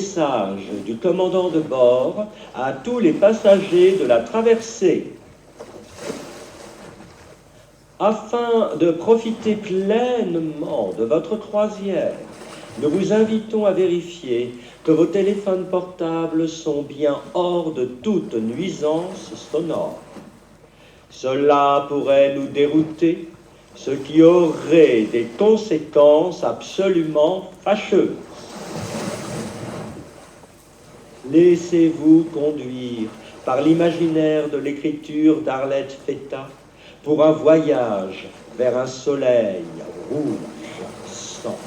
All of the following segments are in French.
message du commandant de bord à tous les passagers de la traversée. Afin de profiter pleinement de votre croisière, nous vous invitons à vérifier que vos téléphones portables sont bien hors de toute nuisance sonore. Cela pourrait nous dérouter, ce qui aurait des conséquences absolument fâcheuses. Laissez-vous conduire par l'imaginaire de l'écriture d'Arlette Feta pour un voyage vers un soleil rouge sang.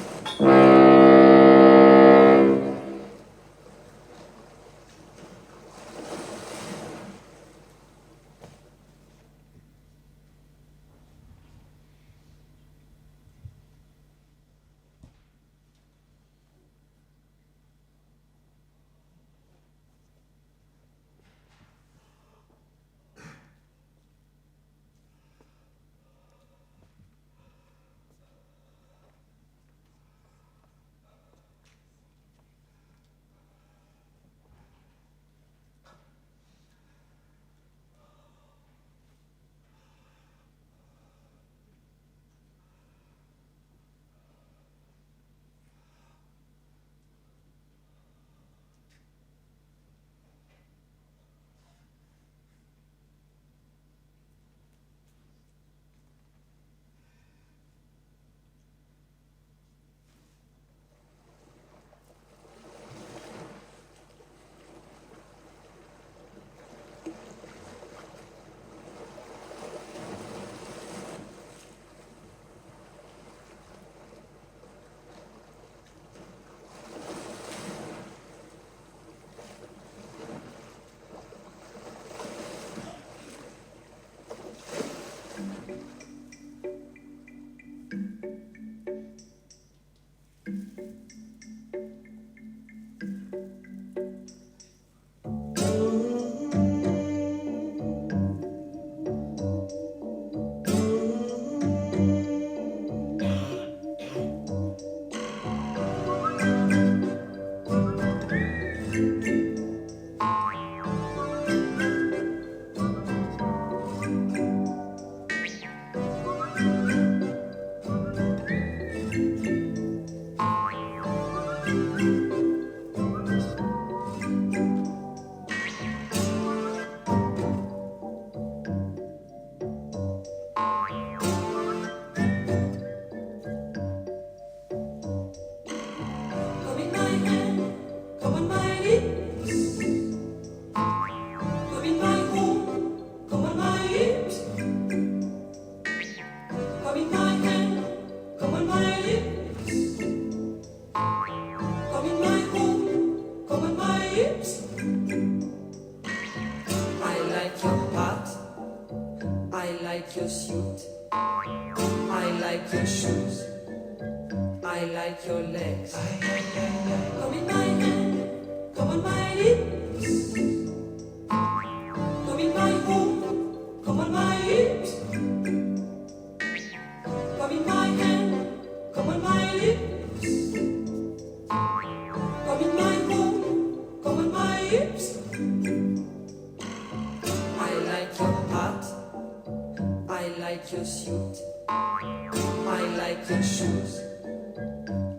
I like your shoes.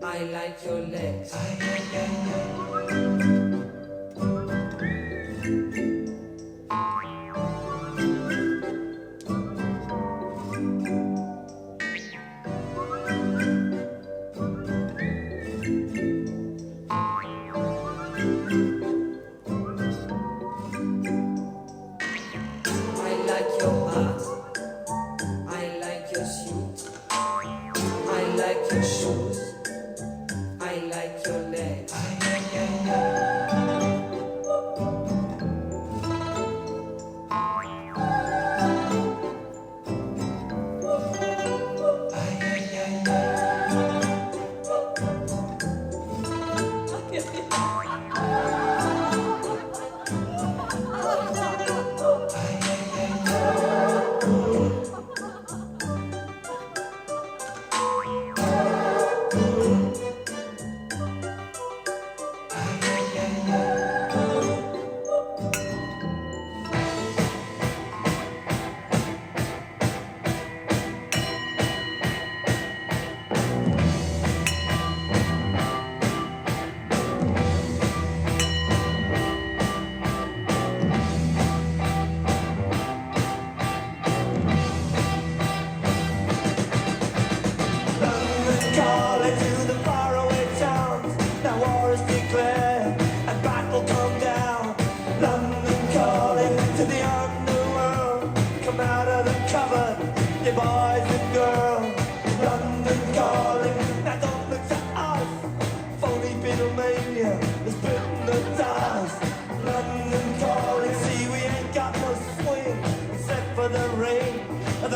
I like your legs.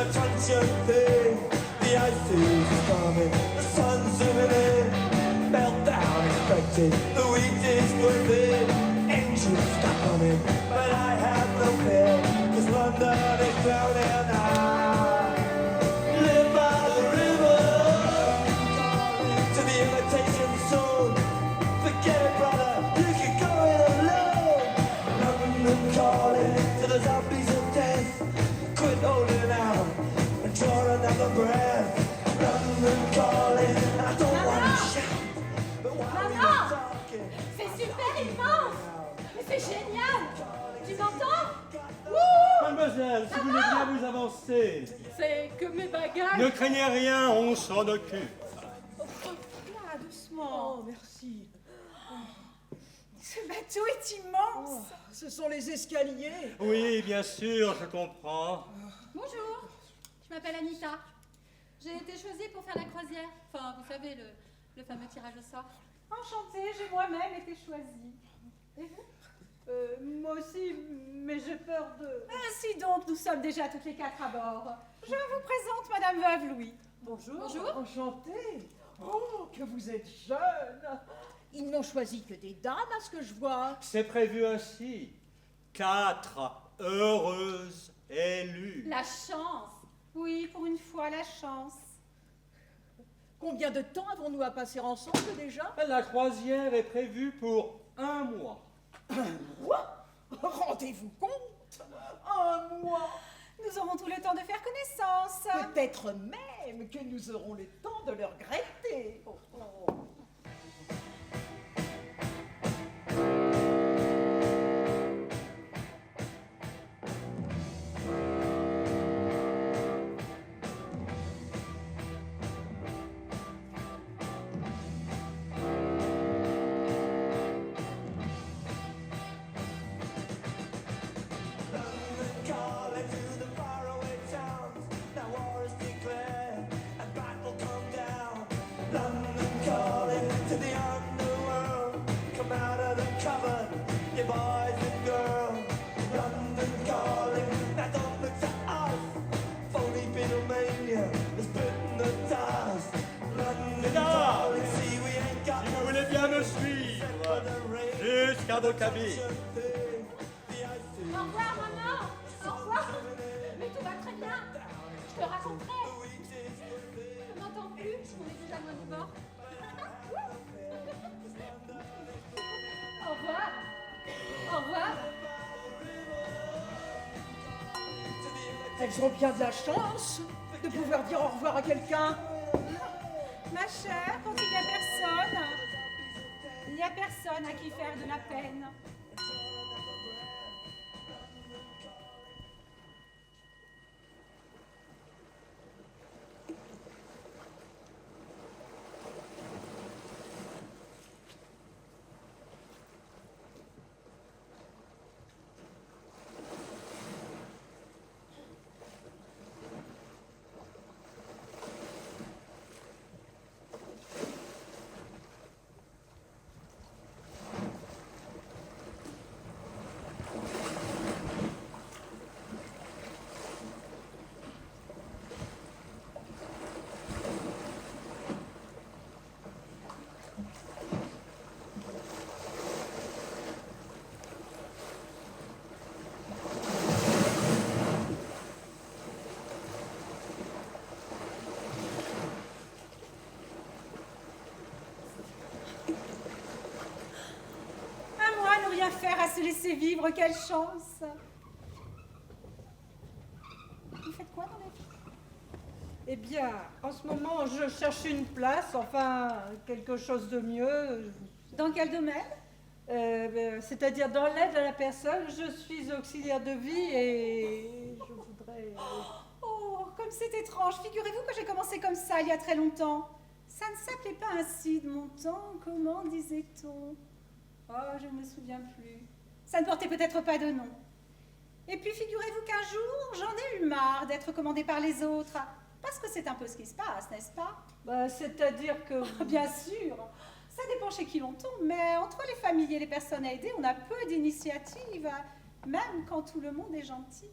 the conscious thing. The ice is coming, the sun's zooming in. Meltdown expected, the wheat is within. Engines stop running, but I have no fear, 'cause London is drowning. I live by the river, to the imitation zone. Forget it, brother, you can go it alone. London calling to the zombies of death. Quit holding out and draw another breath. London calling, and I don't want to shout, but why are you talking? C'est super immense! Mais c'est génial! Tu m'entends? Mademoiselle, si vous voulez bien vous avancer. C'est que mes bagages! Ne craignez rien, on s'en occupe. Là, doucement! Oh, merci. Ce bateau est immense! Ce sont les escaliers. Oui, bien sûr, je comprends. Bonjour, je m'appelle Anita. J'ai été choisie pour faire la croisière. Enfin, vous savez, le fameux tirage au sort. Enchantée, j'ai moi-même été choisie. Et vous? Moi aussi, mais j'ai peur de... Ainsi donc, nous sommes déjà toutes les quatre à bord. Je vous présente Madame Veuve Louis. Bonjour. Bonjour. Enchantée. Oh, que vous êtes jeune. Ils n'ont choisi que des dames, à ce que je vois. C'est prévu ainsi. 4 heureuses élues. La chance! Oui, pour une fois, la chance. Combien de temps avons-nous à passer ensemble déjà? La croisière est prévue pour 1 mois. Quoi? Rendez-vous compte? 1 mois. Nous aurons tout le temps de faire connaissance. Peut-être même que nous aurons le temps de le regretter. Oh, oh. Calling to the faraway towns. Now war is declared and battle come down. London calling to the underworld. Come out of the cupboard, you boys and girls. London calling, now don't look to us. Phony Beatlemania has bitten the dust. London calling, see we ain't got Si no vous voulez bien me suivre jusqu'à vos cabines. Au revoir, maman! Au revoir! Mais tout va très bien! Je te raconterai! Je m'entends plus, on est déjà loin du bord. Au revoir! Au revoir! Elles ont bien de la chance de pouvoir dire au revoir à quelqu'un. Ma chère, quand il n'y a personne à qui faire de la peine. Rien faire, à se laisser vivre, quelle chance! Vous faites quoi dans la vie? Eh bien, en ce moment, je cherche une place, enfin, quelque chose de mieux. Dans quel domaine? C'est-à-dire dans l'aide à la personne. Je suis auxiliaire de vie et je voudrais... Oh, comme c'est étrange! Figurez-vous que j'ai commencé comme ça il y a très longtemps. Ça ne s'appelait pas ainsi de mon temps, comment disait-on? Oh, je ne me souviens plus. Ça ne portait peut-être pas de nom. Et puis figurez-vous qu'un jour, j'en ai eu marre d'être commandée par les autres. Parce que c'est un peu ce qui se passe, n'est-ce pas? C'est-à-dire que... Bien sûr. Ça dépend chez qui l'on tombe, mais entre les familles et les personnes à aider, on a peu d'initiatives, même quand tout le monde est gentil.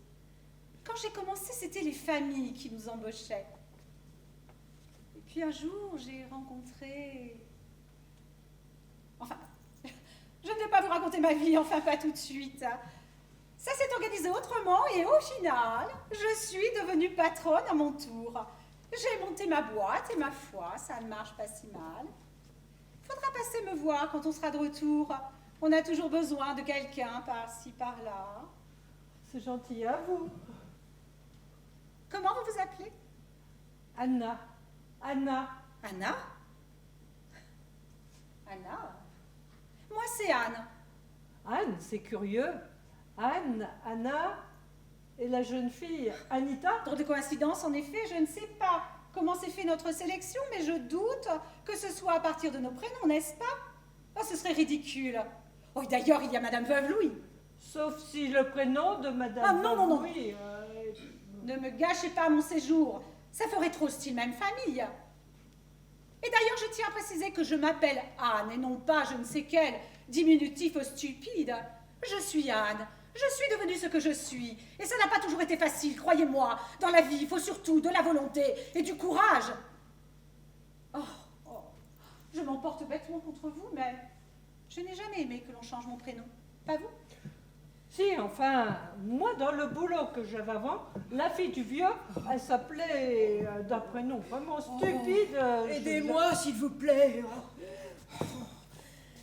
Quand j'ai commencé, c'était les familles qui nous embauchaient. Et puis un jour, j'ai rencontré... Enfin, je ne vais pas vous raconter ma vie, enfin pas tout de suite. Ça s'est organisé autrement et au final, je suis devenue patronne à mon tour. J'ai monté ma boîte et ma foi, ça ne marche pas si mal. Faudra passer me voir quand on sera de retour. On a toujours besoin de quelqu'un par-ci, par-là. C'est gentil à vous. Comment vous vous appelez? Anna. Anna. Anna? Anna? Moi, c'est Anne. Anne, c'est curieux. Anne, Anna et la jeune fille Anita. Drôle de coïncidence, en effet, je ne sais pas comment s'est fait notre sélection, mais je doute que ce soit à partir de nos prénoms, n'est-ce pas? Oh, ce serait ridicule. Oh, d'ailleurs, il y a Madame Veuve Louis. Sauf si le prénom de Madame Ah, non, non, non. Louis, Ne me gâchez pas mon séjour. Ça ferait trop style même famille. Et d'ailleurs, je tiens à préciser que je m'appelle Anne et non pas je ne sais quel diminutif stupide. Je suis Anne. Je suis devenue ce que je suis. Et ça n'a pas toujours été facile, croyez-moi. Dans la vie, il faut surtout de la volonté et du courage. Oh, oh. Je m'emporte bêtement contre vous, mais je n'ai jamais aimé que l'on change mon prénom. Pas vous? si, enfin, moi, dans le boulot que j'avais avant, la fille du vieux, elle s'appelait d'un prénom vraiment stupide. Aidez-moi, s'il vous plaît.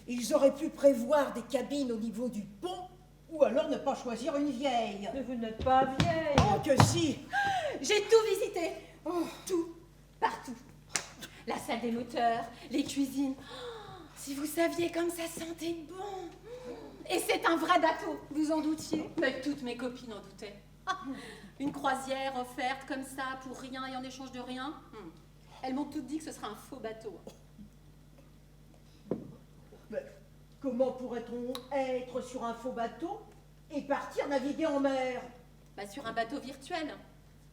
Ils auraient pu prévoir des cabines au niveau du pont, ou alors ne pas choisir une vieille. Mais vous n'êtes pas vieille. Oh, que si. J'ai tout visité. Tout, partout. La salle des moteurs, les cuisines. Oh, si vous saviez comme ça sentait bon. Et c'est un vrai bateau. Vous en doutiez? Mais toutes mes copines en doutaient. Ah, une croisière offerte comme ça pour rien et en échange de rien. Elles m'ont toutes dit que ce serait un faux bateau. Mais comment pourrait-on être sur un faux bateau et partir naviguer en mer? Bah, sur un bateau virtuel.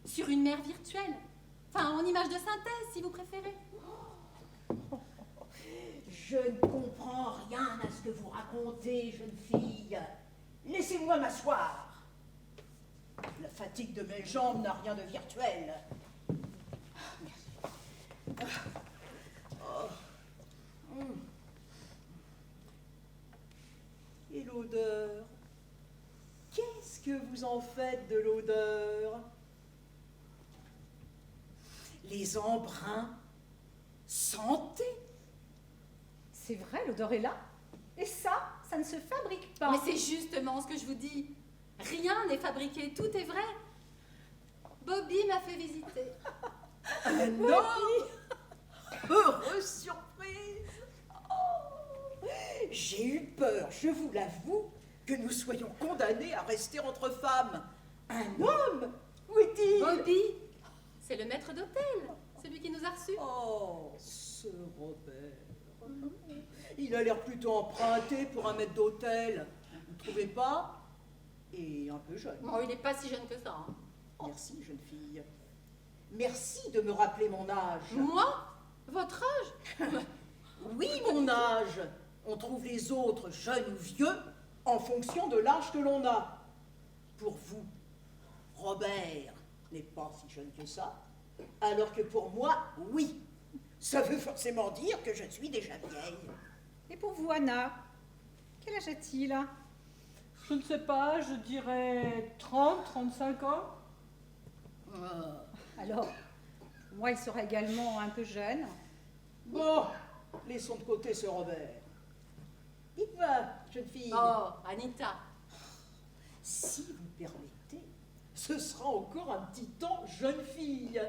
Sur une mer virtuelle. Enfin, en image de synthèse, si vous préférez. Je ne comprends rien à ce que vous racontez, jeune fille. Laissez-moi m'asseoir. La fatigue de mes jambes n'a rien de virtuel. Et l'odeur? Qu'est-ce que vous en faites de l'odeur? Les embruns? Sentez! C'est vrai, l'odeur est là. Et ça ne se fabrique pas. Mais c'est justement ce que je vous dis. Rien n'est fabriqué, tout est vrai. Bobby m'a fait visiter. Un homme? Heureuse surprise! Oh, j'ai eu peur, je vous l'avoue, que nous soyons condamnés à rester entre femmes. Un homme? Où est-il? Bobby, c'est le maître d'hôtel, celui qui nous a reçus. Oh, ce Robert. Il a l'air plutôt emprunté pour un maître d'hôtel. Vous ne trouvez pas? Et un peu jeune. Oh, il n'est pas si jeune que ça. Hein. Merci, jeune fille. Merci de me rappeler mon âge. Moi? Votre âge? Oui, mon âge. On trouve les autres jeunes ou vieux en fonction de l'âge que l'on a. Pour vous, Robert n'est pas si jeune que ça, alors que pour moi, oui. Ça veut forcément dire que je suis déjà vieille. Et pour vous, Anna, quel âge a-t-il? Je ne sais pas, je dirais 30, 35 ans. Alors, moi, il sera également un peu jeune. Bon, laissons de côté ce Robert. Dites-moi, jeune fille. Oh, Anita. Si vous permettez, ce sera encore un petit temps jeune fille.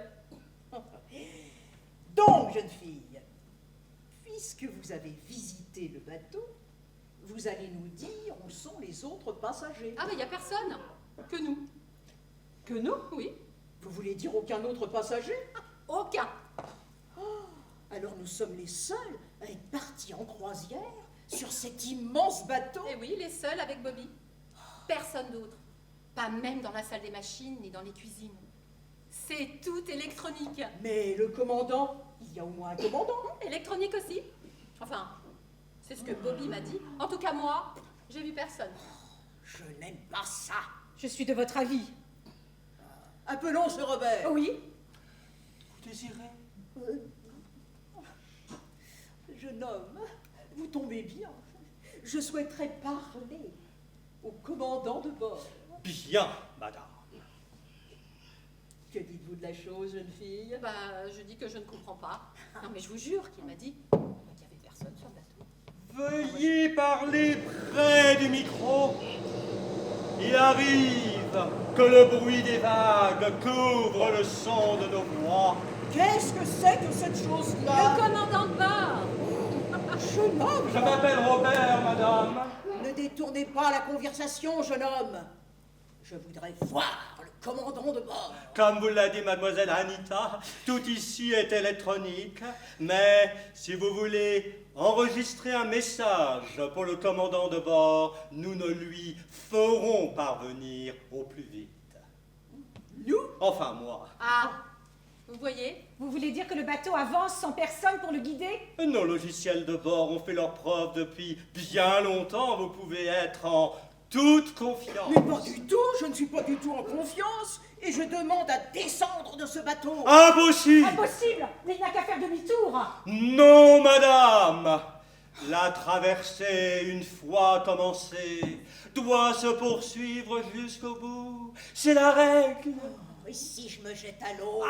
Donc, jeune fille, puisque vous avez visité le bateau, vous allez nous dire où sont les autres passagers. Ah, mais il n'y a personne. Que nous. Que nous? Oui. Vous voulez dire aucun autre passager? Aucun. Alors nous sommes les seuls à être partis en croisière sur cet immense bateau. Eh oui, les seuls avec Bobby. Personne d'autre. Pas même dans la salle des machines ni dans les cuisines. C'est tout électronique. Mais le commandant, il y a au moins un commandant. Électronique aussi. Enfin, c'est ce que Bobby m'a dit. En tout cas, moi, j'ai vu personne. Je n'aime pas ça. Je suis de votre avis. Appelons ce Robert. Oui. Vous désirez? Jeune homme, vous tombez bien. Je souhaiterais parler au commandant de bord. Bien, madame. Que dites-vous de la chose, jeune fille? Bah, je dis que je ne comprends pas. Non, mais je vous jure qu'il m'a dit qu'il n'y avait personne sur le bateau. Veuillez parler près du micro. Il arrive que le bruit des vagues couvre le son de nos voix. Qu'est-ce que c'est que cette Le chose-là? commandant de bord! Jeune homme, Je m'appelle Robert, madame. ne détournez pas la conversation, jeune homme. Je voudrais voir le commandant de bord. Comme vous l'a dit mademoiselle Anita, tout ici est électronique, mais si vous voulez enregistrer un message pour le commandant de bord, nous ne lui ferons parvenir au plus vite. Nous? Enfin, moi. Ah, vous voyez? Vous voulez dire que le bateau avance sans personne pour le guider? Nos logiciels de bord ont fait leur preuve depuis bien longtemps. Vous pouvez être en toute confiance. Mais pas du tout, je ne suis pas du tout en confiance et je demande à descendre de ce bateau. Impossible! Impossible! Mais il n'a qu'à faire demi-tour! Non, madame! La traversée, une fois commencée, doit se poursuivre jusqu'au bout. C'est la règle. Et si je me jette à l'eau?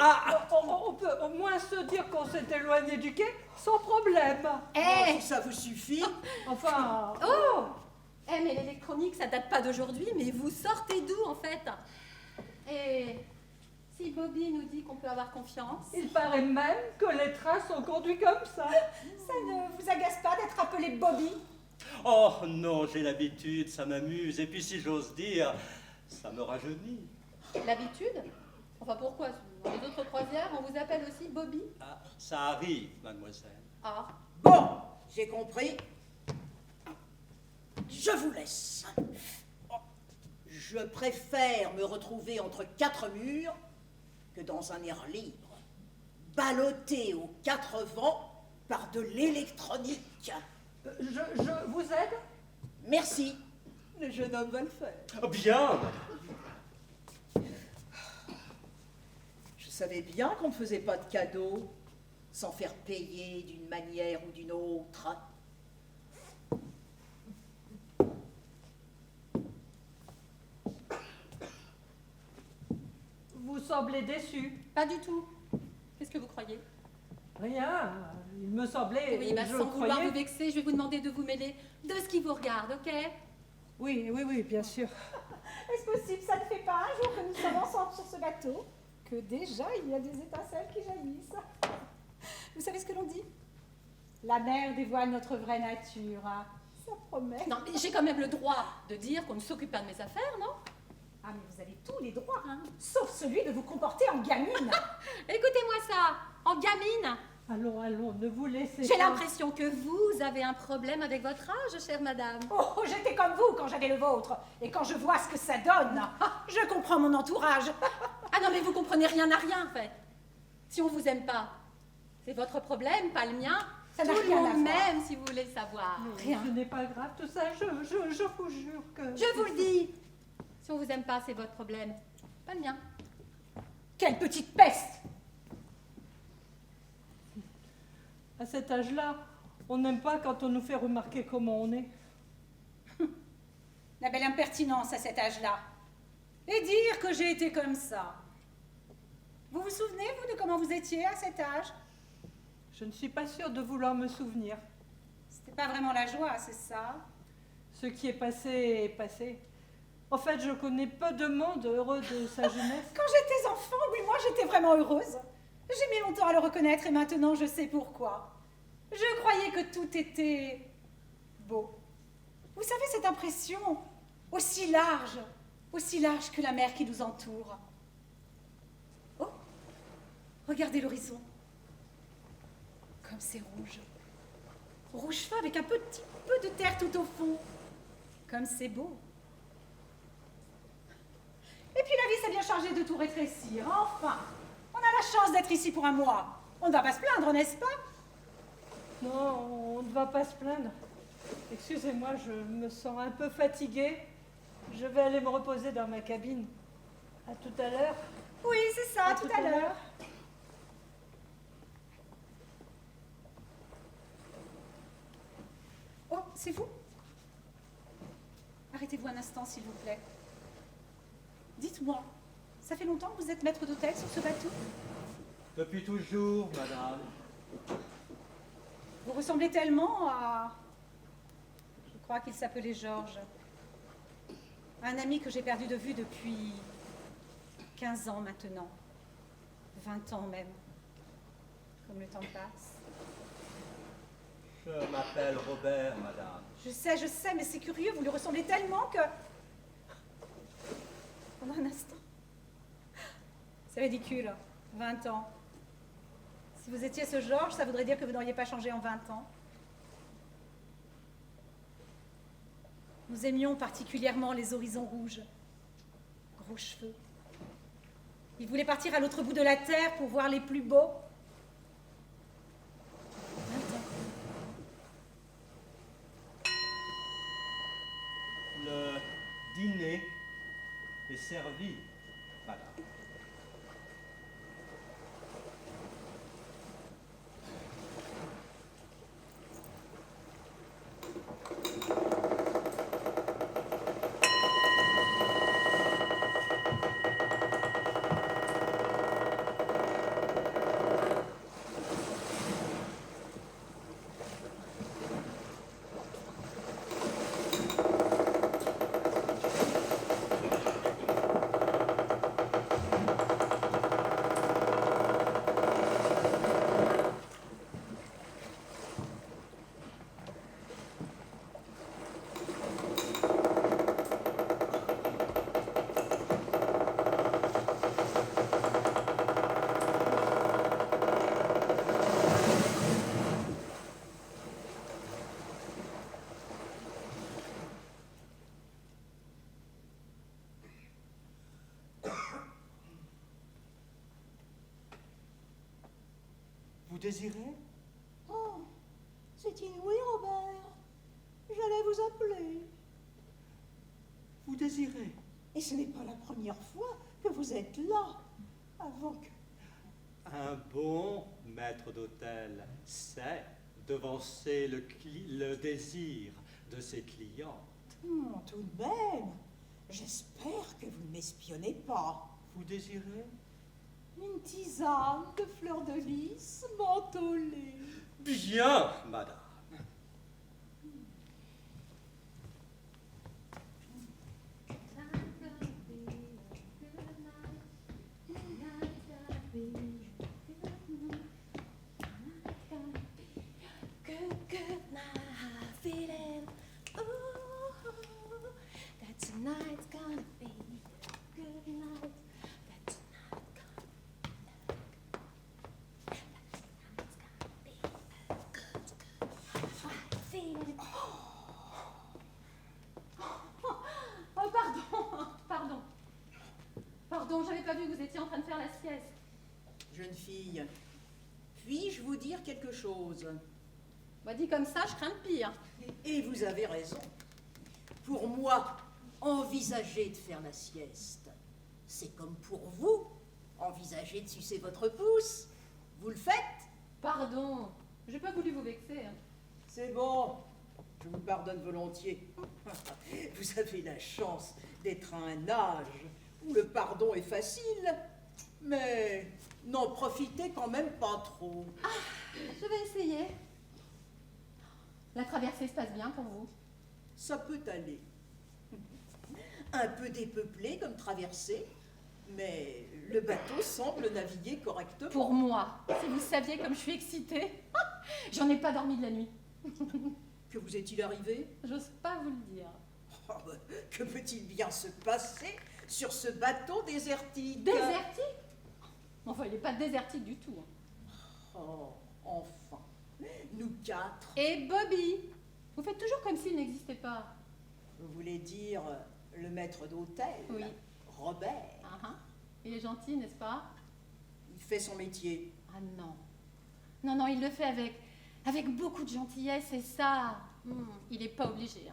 On peut au moins se dire qu'on s'est éloigné du quai sans problème. Eh! Si ça vous suffit. Enfin, Oh! Eh, mais l'électronique, ça date pas d'aujourd'hui, mais vous sortez d'où, en fait? Et si Bobby nous dit qu'on peut avoir confiance? il paraît même que les trains sont conduits comme ça. Ça ne vous agace pas d'être appelé Bobby? Oh non, j'ai l'habitude, ça m'amuse. Et puis si j'ose dire, ça me rajeunit. L'habitude? Enfin, pourquoi? Dans les autres croisières, on vous appelle aussi Bobby? Ah, ça arrive, mademoiselle. Ah. Bon, j'ai compris. Je vous laisse. Je préfère me retrouver entre quatre murs que dans un air libre, ballotté aux quatre vents par de l'électronique. Je vous aide? Merci. Le jeune homme va le faire. Bien, Je savais bien qu'on ne faisait pas de cadeaux sans faire payer d'une manière ou d'une autre. Vous semblez déçu. Pas du tout. Qu'est-ce que vous croyez? Rien, il me semblait. Oui, bah, je sans vouloir croyais. vous vexer, je vais vous demander de vous mêler de ce qui vous regarde, ok? Oui, bien sûr. Est-ce possible? Ça ne fait pas un jour que nous sommes ensemble sur ce bateau que déjà il y a des étincelles qui jaillissent. Vous savez ce que l'on dit? La mer dévoile notre vraie nature. Hein. Ça promet. Non, mais j'ai quand même le droit de dire qu'on ne s'occupe pas de mes affaires, non? Ah, mais vous avez tous les droits, hein, sauf celui de vous comporter en gamine. Écoutez-moi ça, en gamine. Allons, ne vous laissez J'ai pas. l'impression que vous avez un problème avec votre âge, chère madame. Oh, j'étais comme vous quand j'avais le vôtre. Et quand je vois ce que ça donne, je comprends mon entourage. Ah non, mais vous comprenez rien à rien, en fait. Si on vous aime pas, c'est votre problème, pas le mien. Ça Tout n'a le rien à monde voir. m'aime, si vous voulez le savoir. Rien. Ce n'est pas grave, tout ça, je vous jure que... Je vous le dis. Si on vous aime pas, c'est votre problème, pas le mien. Quelle petite peste! À cet âge-là, on n'aime pas quand on nous fait remarquer comment on est. La belle impertinence à cet âge-là. Et dire que j'ai été comme ça. Vous vous souvenez, vous, de comment vous étiez à cet âge? Je ne suis pas sûre de vouloir me souvenir. C'était pas vraiment la joie, c'est ça? Ce qui est passé est passé. En fait, je connais peu de monde heureux de sa jeunesse. Quand j'étais enfant, oui, moi j'étais vraiment heureuse. J'ai mis longtemps à le reconnaître et maintenant je sais pourquoi. Je croyais que tout était beau. Vous savez, cette impression aussi large que la mer qui nous entoure. Oh, regardez l'horizon. Comme c'est rouge. Rouge fin avec un petit peu de terre tout au fond. Comme c'est beau. Et puis la vie s'est bien chargée de tout rétrécir. Enfin, on a la chance d'être ici pour un mois. On ne va pas se plaindre, n'est-ce pas? Non, on ne va pas se plaindre. Excusez-moi, je me sens un peu fatiguée. Je vais aller me reposer dans ma cabine. À tout à l'heure. Oui, c'est ça, tout à l'heure. Oh, c'est vous? Arrêtez-vous un instant, s'il vous plaît. Dites-moi, ça fait longtemps que vous êtes maître d'hôtel sur ce bateau? Depuis toujours, madame. Vous ressemblez tellement à... Je crois qu'il s'appelait Georges. Un ami que j'ai perdu de vue depuis 15 ans maintenant. 20 ans même. Comme le temps passe. Je m'appelle Robert, madame. Je sais, mais c'est curieux, vous lui ressemblez tellement que... Pendant un instant. C'est ridicule, 20 ans. Si vous étiez ce Georges, ça voudrait dire que vous n'auriez pas changé en 20 ans. Nous aimions particulièrement les horizons rouges. Gros cheveux. Il voulait partir à l'autre bout de la terre pour voir les plus beaux. 20 ans. Le dîner est servi, madame. Vous désirez? Oh, c'est inouï, Robert. J'allais vous appeler. Vous désirez? Et ce n'est pas la première fois que vous êtes là. Avant que... Un bon maître d'hôtel sait devancer le désir de ses clientes. Tout de même, j'espère que vous ne m'espionnez pas. Vous désirez? Une tisane de fleurs de lys mentholée. Bien, madame. Tonight's gonna be good night. That tonight's gonna be a good feeling. Oh, pardon, j'avais pas vu que vous étiez en train de faire la sieste. Jeune fille, puis-je vous dire quelque chose? Bah, dit comme ça, je crains le pire. Et vous avez raison. Pour moi, envisager de faire la sieste, c'est comme pour vous, envisager de sucer votre pouce. Vous le faites? Pardon, j'ai pas voulu vous vexer. C'est bon, je vous pardonne volontiers. Vous avez la chance d'être à un âge où le pardon est facile, mais n'en profitez quand même pas trop. Ah, je vais essayer. La traversée se passe bien pour vous? Ça peut aller. Un peu dépeuplé comme traversée, mais le bateau semble naviguer correctement. Pour moi, si vous saviez comme je suis excitée, j'en ai pas dormi de la nuit. Que vous est-il arrivé? J'ose pas vous le dire. Oh, que peut-il bien se passer sur ce bateau désertique? Désertique? Enfin, il n'est pas désertique du tout. Oh, enfin, nous quatre. Et Bobby? Vous faites toujours comme s'il n'existait pas. Vous voulez dire le maître d'hôtel? Oui. Robert. Il est gentil, n'est-ce pas? Il fait son métier. Ah non. Non, il le fait avec beaucoup de gentillesse et ça, il n'est pas obligé.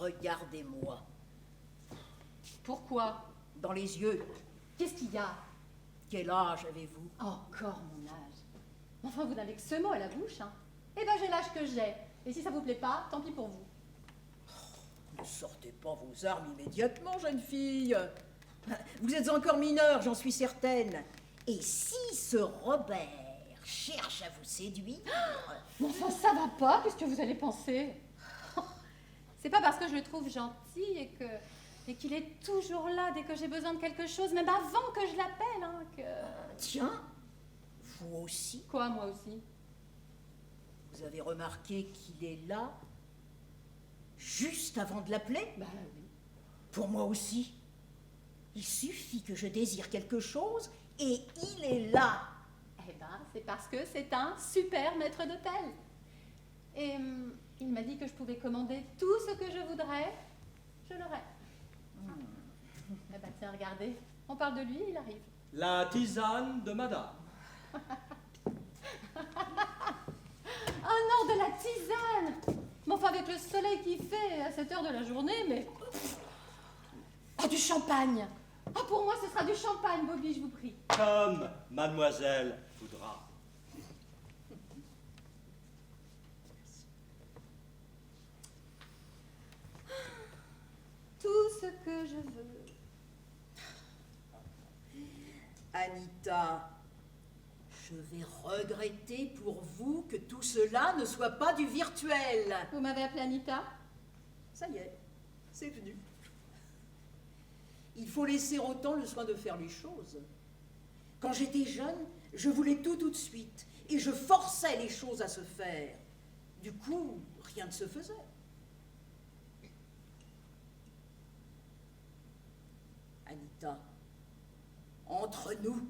Regardez-moi, Pourquoi? dans les yeux. Qu'est-ce qu'il y a? Quel âge avez-vous? Encore mon âge. Enfin, vous n'avez que ce mot à la bouche, hein. Eh ben, j'ai l'âge que j'ai. Et si ça vous plaît pas, tant pis pour vous. Ne sortez pas vos armes immédiatement, jeune fille. Vous êtes encore mineure, j'en suis certaine. Et si ce Robert cherche à vous séduire... Mais enfin, ça va pas, qu'est-ce que vous allez penser? C'est pas parce que je le trouve gentil et qu'il est toujours là dès que j'ai besoin de quelque chose, même avant que je l'appelle, hein, que... Tiens, vous aussi, Quoi, moi aussi? vous avez remarqué qu'il est là, juste avant de l'appeler? Bah oui. Pour moi aussi. Il suffit que je désire quelque chose et il est là. Eh ben, c'est parce que c'est un super maître d'hôtel. Et il m'a dit que je pouvais commander tout ce que je voudrais, je l'aurais. Eh ben, tiens, regardez, on parle de lui, il arrive. La tisane de madame. Ah non, de la tisane! Mais enfin, avec le soleil qu'il fait à cette heure de la journée, mais... Ah, du champagne! Ah, pour moi, ce sera du champagne, Bobby, je vous prie. Comme mademoiselle voudra. Tout ce que je veux. Anita, je vais regretter pour vous que tout cela ne soit pas du virtuel. Vous m'avez appelée Anita? Ça y est, c'est venu. Il faut laisser autant le soin de faire les choses. Quand j'étais jeune, je voulais tout de suite et je forçais les choses à se faire. Du coup, rien ne se faisait. Anita, entre nous,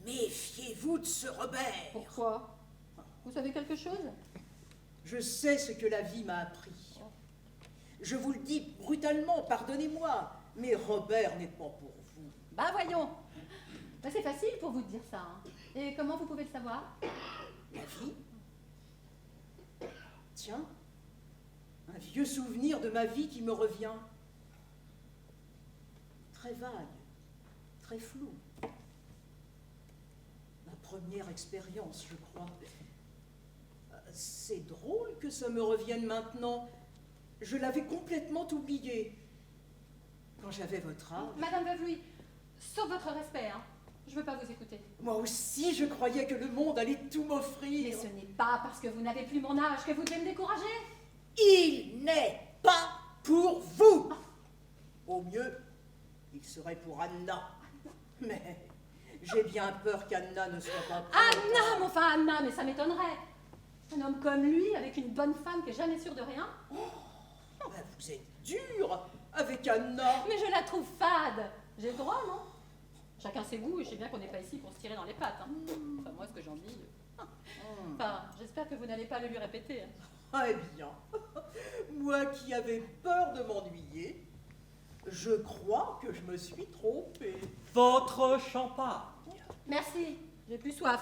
méfiez-vous de ce Robert. Pourquoi? Vous savez quelque chose? Je sais ce que la vie m'a appris. Je vous le dis brutalement, pardonnez-moi, mais Robert n'est pas pour vous. Bah voyons. Bah, c'est facile pour vous de dire ça, hein. Et comment vous pouvez le savoir? La vie? Tiens, un vieux souvenir de ma vie qui me revient. Très vague, très flou. Ma première expérience, je crois. C'est drôle que ça me revienne maintenant. Je l'avais complètement oublié. Quand j'avais votre âge. Madame Bavlouis, sauf votre respect, hein. Je veux pas vous écouter. Moi aussi, je croyais que le monde allait tout Mais m'offrir. ce n'est pas parce que vous n'avez plus mon âge que vous devez me décourager. Il n'est pas pour vous. Au mieux, il serait pour Anna. Mais j'ai bien peur qu'Anna ne soit pas prête. Anna, mais enfin Anna, mais ça m'étonnerait. Un homme comme lui, avec une bonne femme qui est jamais sûre de rien. Ben, vous êtes dur avec Anna. Mais je la trouve fade. J'ai le droit, non? Chacun ses goûts, et je sais bien qu'on n'est pas ici pour se tirer dans les pattes, hein. Enfin, moi, ce que j'en dis... Enfin, j'espère que vous n'allez pas le lui répéter, hein. Eh bien, moi qui avais peur de m'ennuyer, je crois que je me suis trompée. Votre champagne. Merci, j'ai plus soif.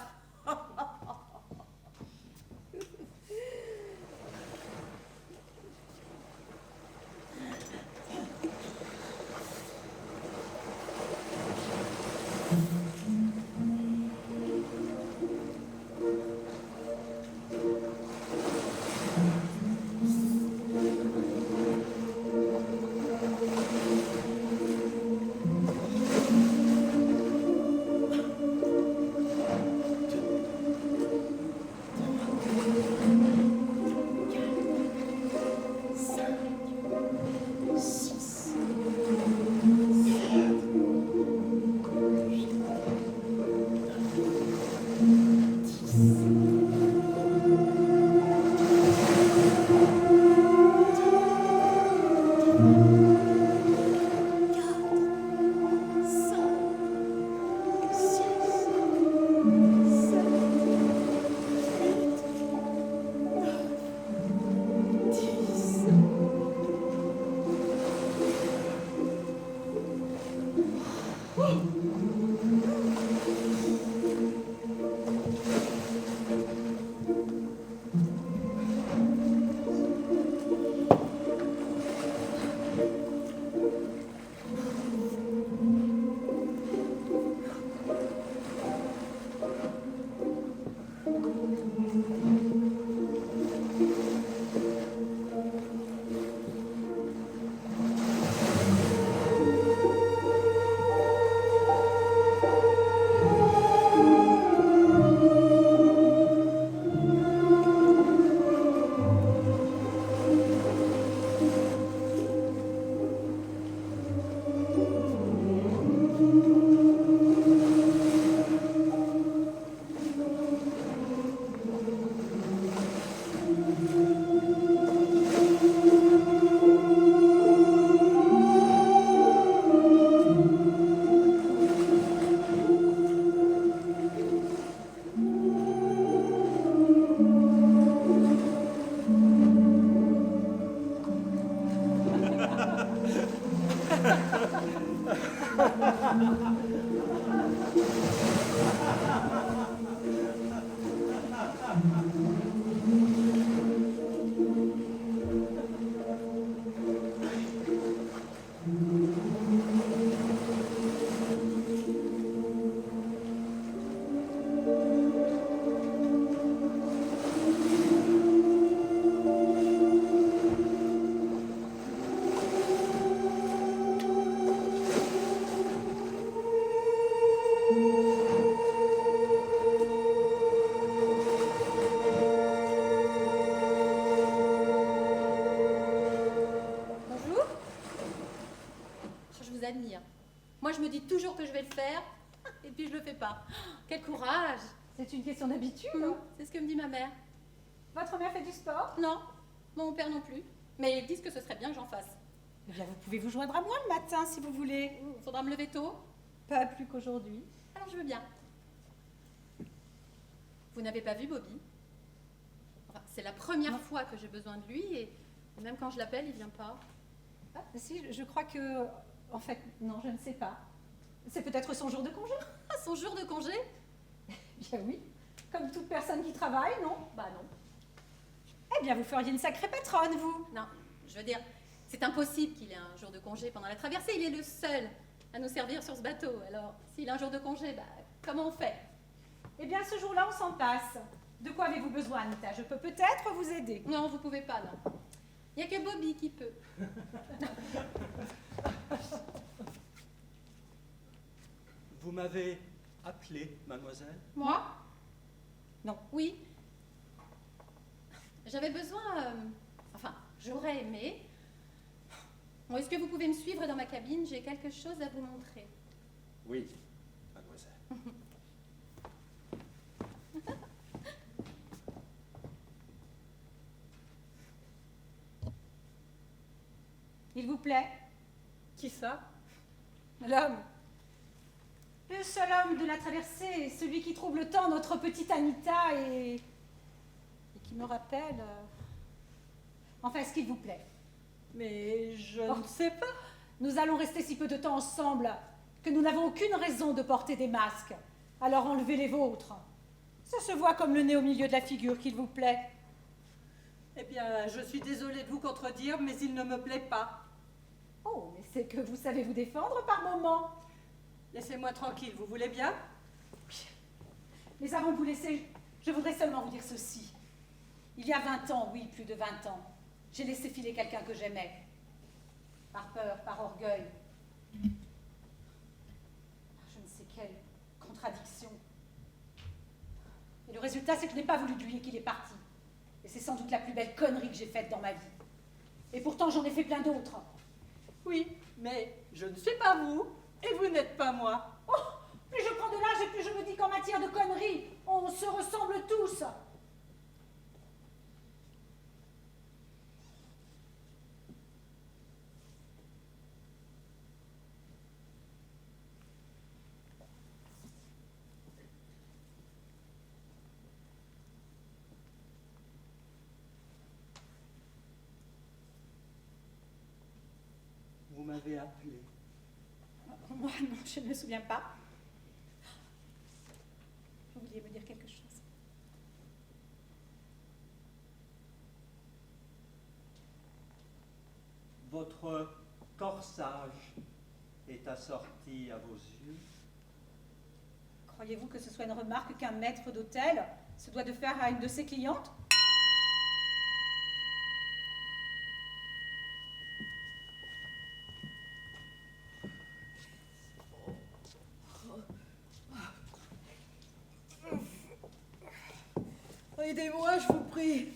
admire. Moi, je me dis toujours que je vais le faire, et puis je le fais pas. Quel courage! C'est une question d'habitude. C'est ce que me dit ma mère. Votre mère fait du sport? Non, mon père non plus. Mais ils disent que ce serait bien que j'en fasse. Eh bien, vous pouvez vous joindre à moi le matin si vous voulez. Faudra me lever tôt. Pas plus qu'aujourd'hui. Alors je veux bien. Vous n'avez pas vu Bobby? Enfin, c'est la première fois que j'ai besoin de lui et même quand je l'appelle, il vient pas. Ah, si, je crois que... En fait, non, je ne sais pas. C'est peut-être son jour de congé? Ah, son jour de congé? Bien oui. Comme toute personne qui travaille, non? Bah non. Eh bien, vous feriez une sacrée patronne, vous. Non, je veux dire, c'est impossible qu'il ait un jour de congé pendant la traversée. Il est le seul à nous servir sur ce bateau. Alors, s'il a un jour de congé, bah, comment on fait? Eh bien, ce jour-là, on s'en passe. De quoi avez-vous besoin, Anita? Je peux peut-être vous aider. Non, vous pouvez pas, non. Il n'y a que Bobby qui peut. Vous m'avez appelé, mademoiselle? Moi? Non. Oui. J'avais besoin... Enfin, j'aurais aimé... Bon, est-ce que vous pouvez me suivre dans ma cabine? J'ai quelque chose à vous montrer. Oui, mademoiselle. Il vous plaît? Qui ça? L'homme. Le seul homme de la traversée, celui qui trouve le temps, notre petite Anita, et qui me rappelle... Enfin, est-ce qu'il vous plaît? Mais je Oh. ne sais pas. Nous allons rester si peu de temps ensemble que nous n'avons aucune raison de porter des masques. Alors enlevez les vôtres. Ça se voit comme le nez au milieu de la figure qu'il vous plaît. Eh bien, je suis désolée de vous contredire, mais il ne me plaît pas. Oh, mais c'est que vous savez vous défendre par moments. Laissez-moi tranquille, vous voulez bien? Mais avant de vous laisser, je voudrais seulement vous dire ceci. Il y a 20 ans, oui, plus de 20 ans, j'ai laissé filer quelqu'un que j'aimais. Par peur, par orgueil. Je ne sais quelle contradiction. Et le résultat, c'est que je n'ai pas voulu de lui et qu'il est parti. Et c'est sans doute la plus belle connerie que j'ai faite dans ma vie. Et pourtant, j'en ai fait plein d'autres. Oui, mais je ne suis pas vous, et vous n'êtes pas moi. Oh, plus je prends de l'âge et plus je me dis qu'en matière de conneries, on se ressemble tous. Vous m'avez appelé. Moi, non, je ne me souviens pas. Vous vouliez me dire quelque chose? Votre corsage est assorti à vos yeux. Croyez-vous que ce soit une remarque qu'un maître d'hôtel se doit de faire à une de ses clientes? Aidez-moi, je vous prie.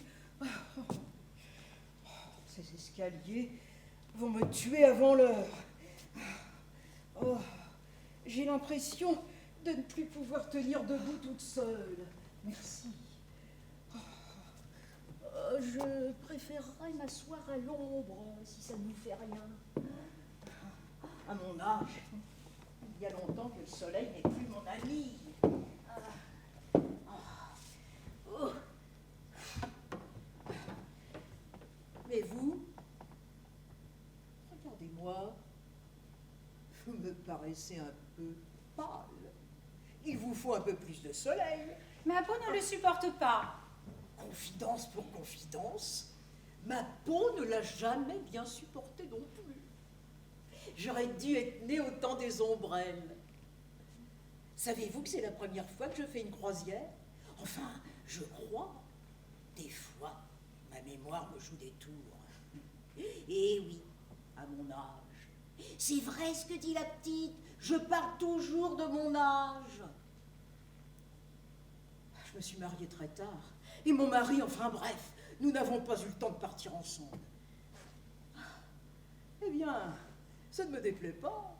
Ces escaliers vont me tuer avant l'heure. Oh, j'ai l'impression de ne plus pouvoir tenir debout toute seule. Merci. Je préférerais m'asseoir à l'ombre, si ça ne vous fait rien. À mon âge, il y a longtemps que le soleil n'est plus mon ami. Oh. Mais vous, regardez-moi, vous me paraissez un peu pâle. Il vous faut un peu plus de soleil. Ma peau ne le supporte pas. Confidence pour confidence, ma peau ne l'a jamais bien supporté non plus. J'aurais dû être née au temps des ombrelles. Savez-vous que c'est la première fois que je fais une croisière? Enfin, je crois. Des fois, ma mémoire me joue des tours. Eh oui, à mon âge. C'est vrai ce que dit la petite, je parle toujours de mon âge. Je me suis mariée très tard. Et mon mari, enfin bref, nous n'avons pas eu le temps de partir ensemble. Eh bien, ça ne me déplaît pas.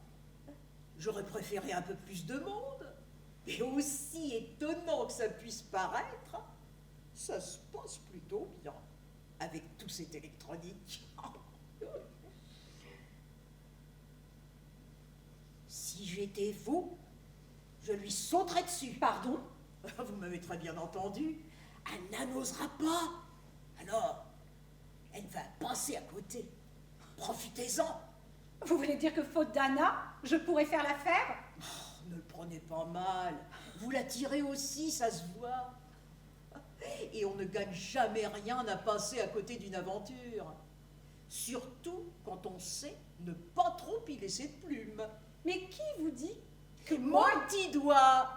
J'aurais préféré un peu plus de monde. Et aussi étonnant que ça puisse paraître, ça se passe plutôt bien avec tout cet électronique. Si j'étais vous, je lui sauterais dessus. Pardon? Vous m'avez très bien entendu. Anna n'osera pas. Alors, elle va passer à côté. Profitez-en. Vous voulez dire que faute d'Anna, je pourrais faire l'affaire? Ne le prenez pas mal. Vous la tirez aussi, ça se voit. Et on ne gagne jamais rien à passer à côté d'une aventure. Surtout quand on sait ne pas trop y laisser de plumes. Mais qui vous dit que Mon petit doigt.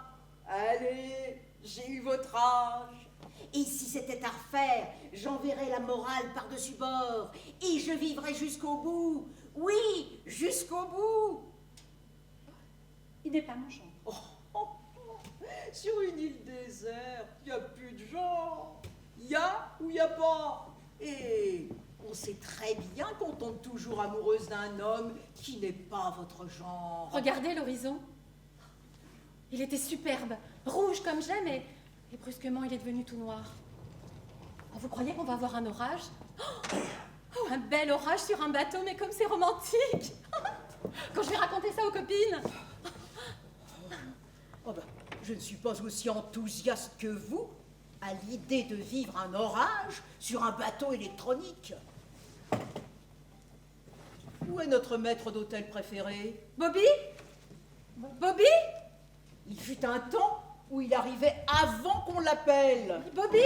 Allez, j'ai eu votre âge. Et si c'était à refaire, j'enverrais la morale par-dessus bord. Et je vivrais jusqu'au bout. Oui, jusqu'au bout. Il n'est pas mon genre. Sur une île déserte, il n'y a plus de gens. Il y a ou il n'y a pas. Et on sait très bien qu'on tombe toujours amoureuse d'un homme qui n'est pas votre genre. Regardez l'horizon. Il était superbe, rouge comme j'aime, et brusquement il est devenu tout noir. Oh, vous croyez qu'on va avoir un orage? Oh, un bel orage sur un bateau, mais comme c'est romantique. Quand je vais raconter ça aux copines. Oh ben, je ne suis pas aussi enthousiaste que vous à l'idée de vivre un orage sur un bateau électronique. Où est notre maître d'hôtel préféré? Bobby? Bobby? Il fut un temps où il arrivait avant qu'on l'appelle. Bobby?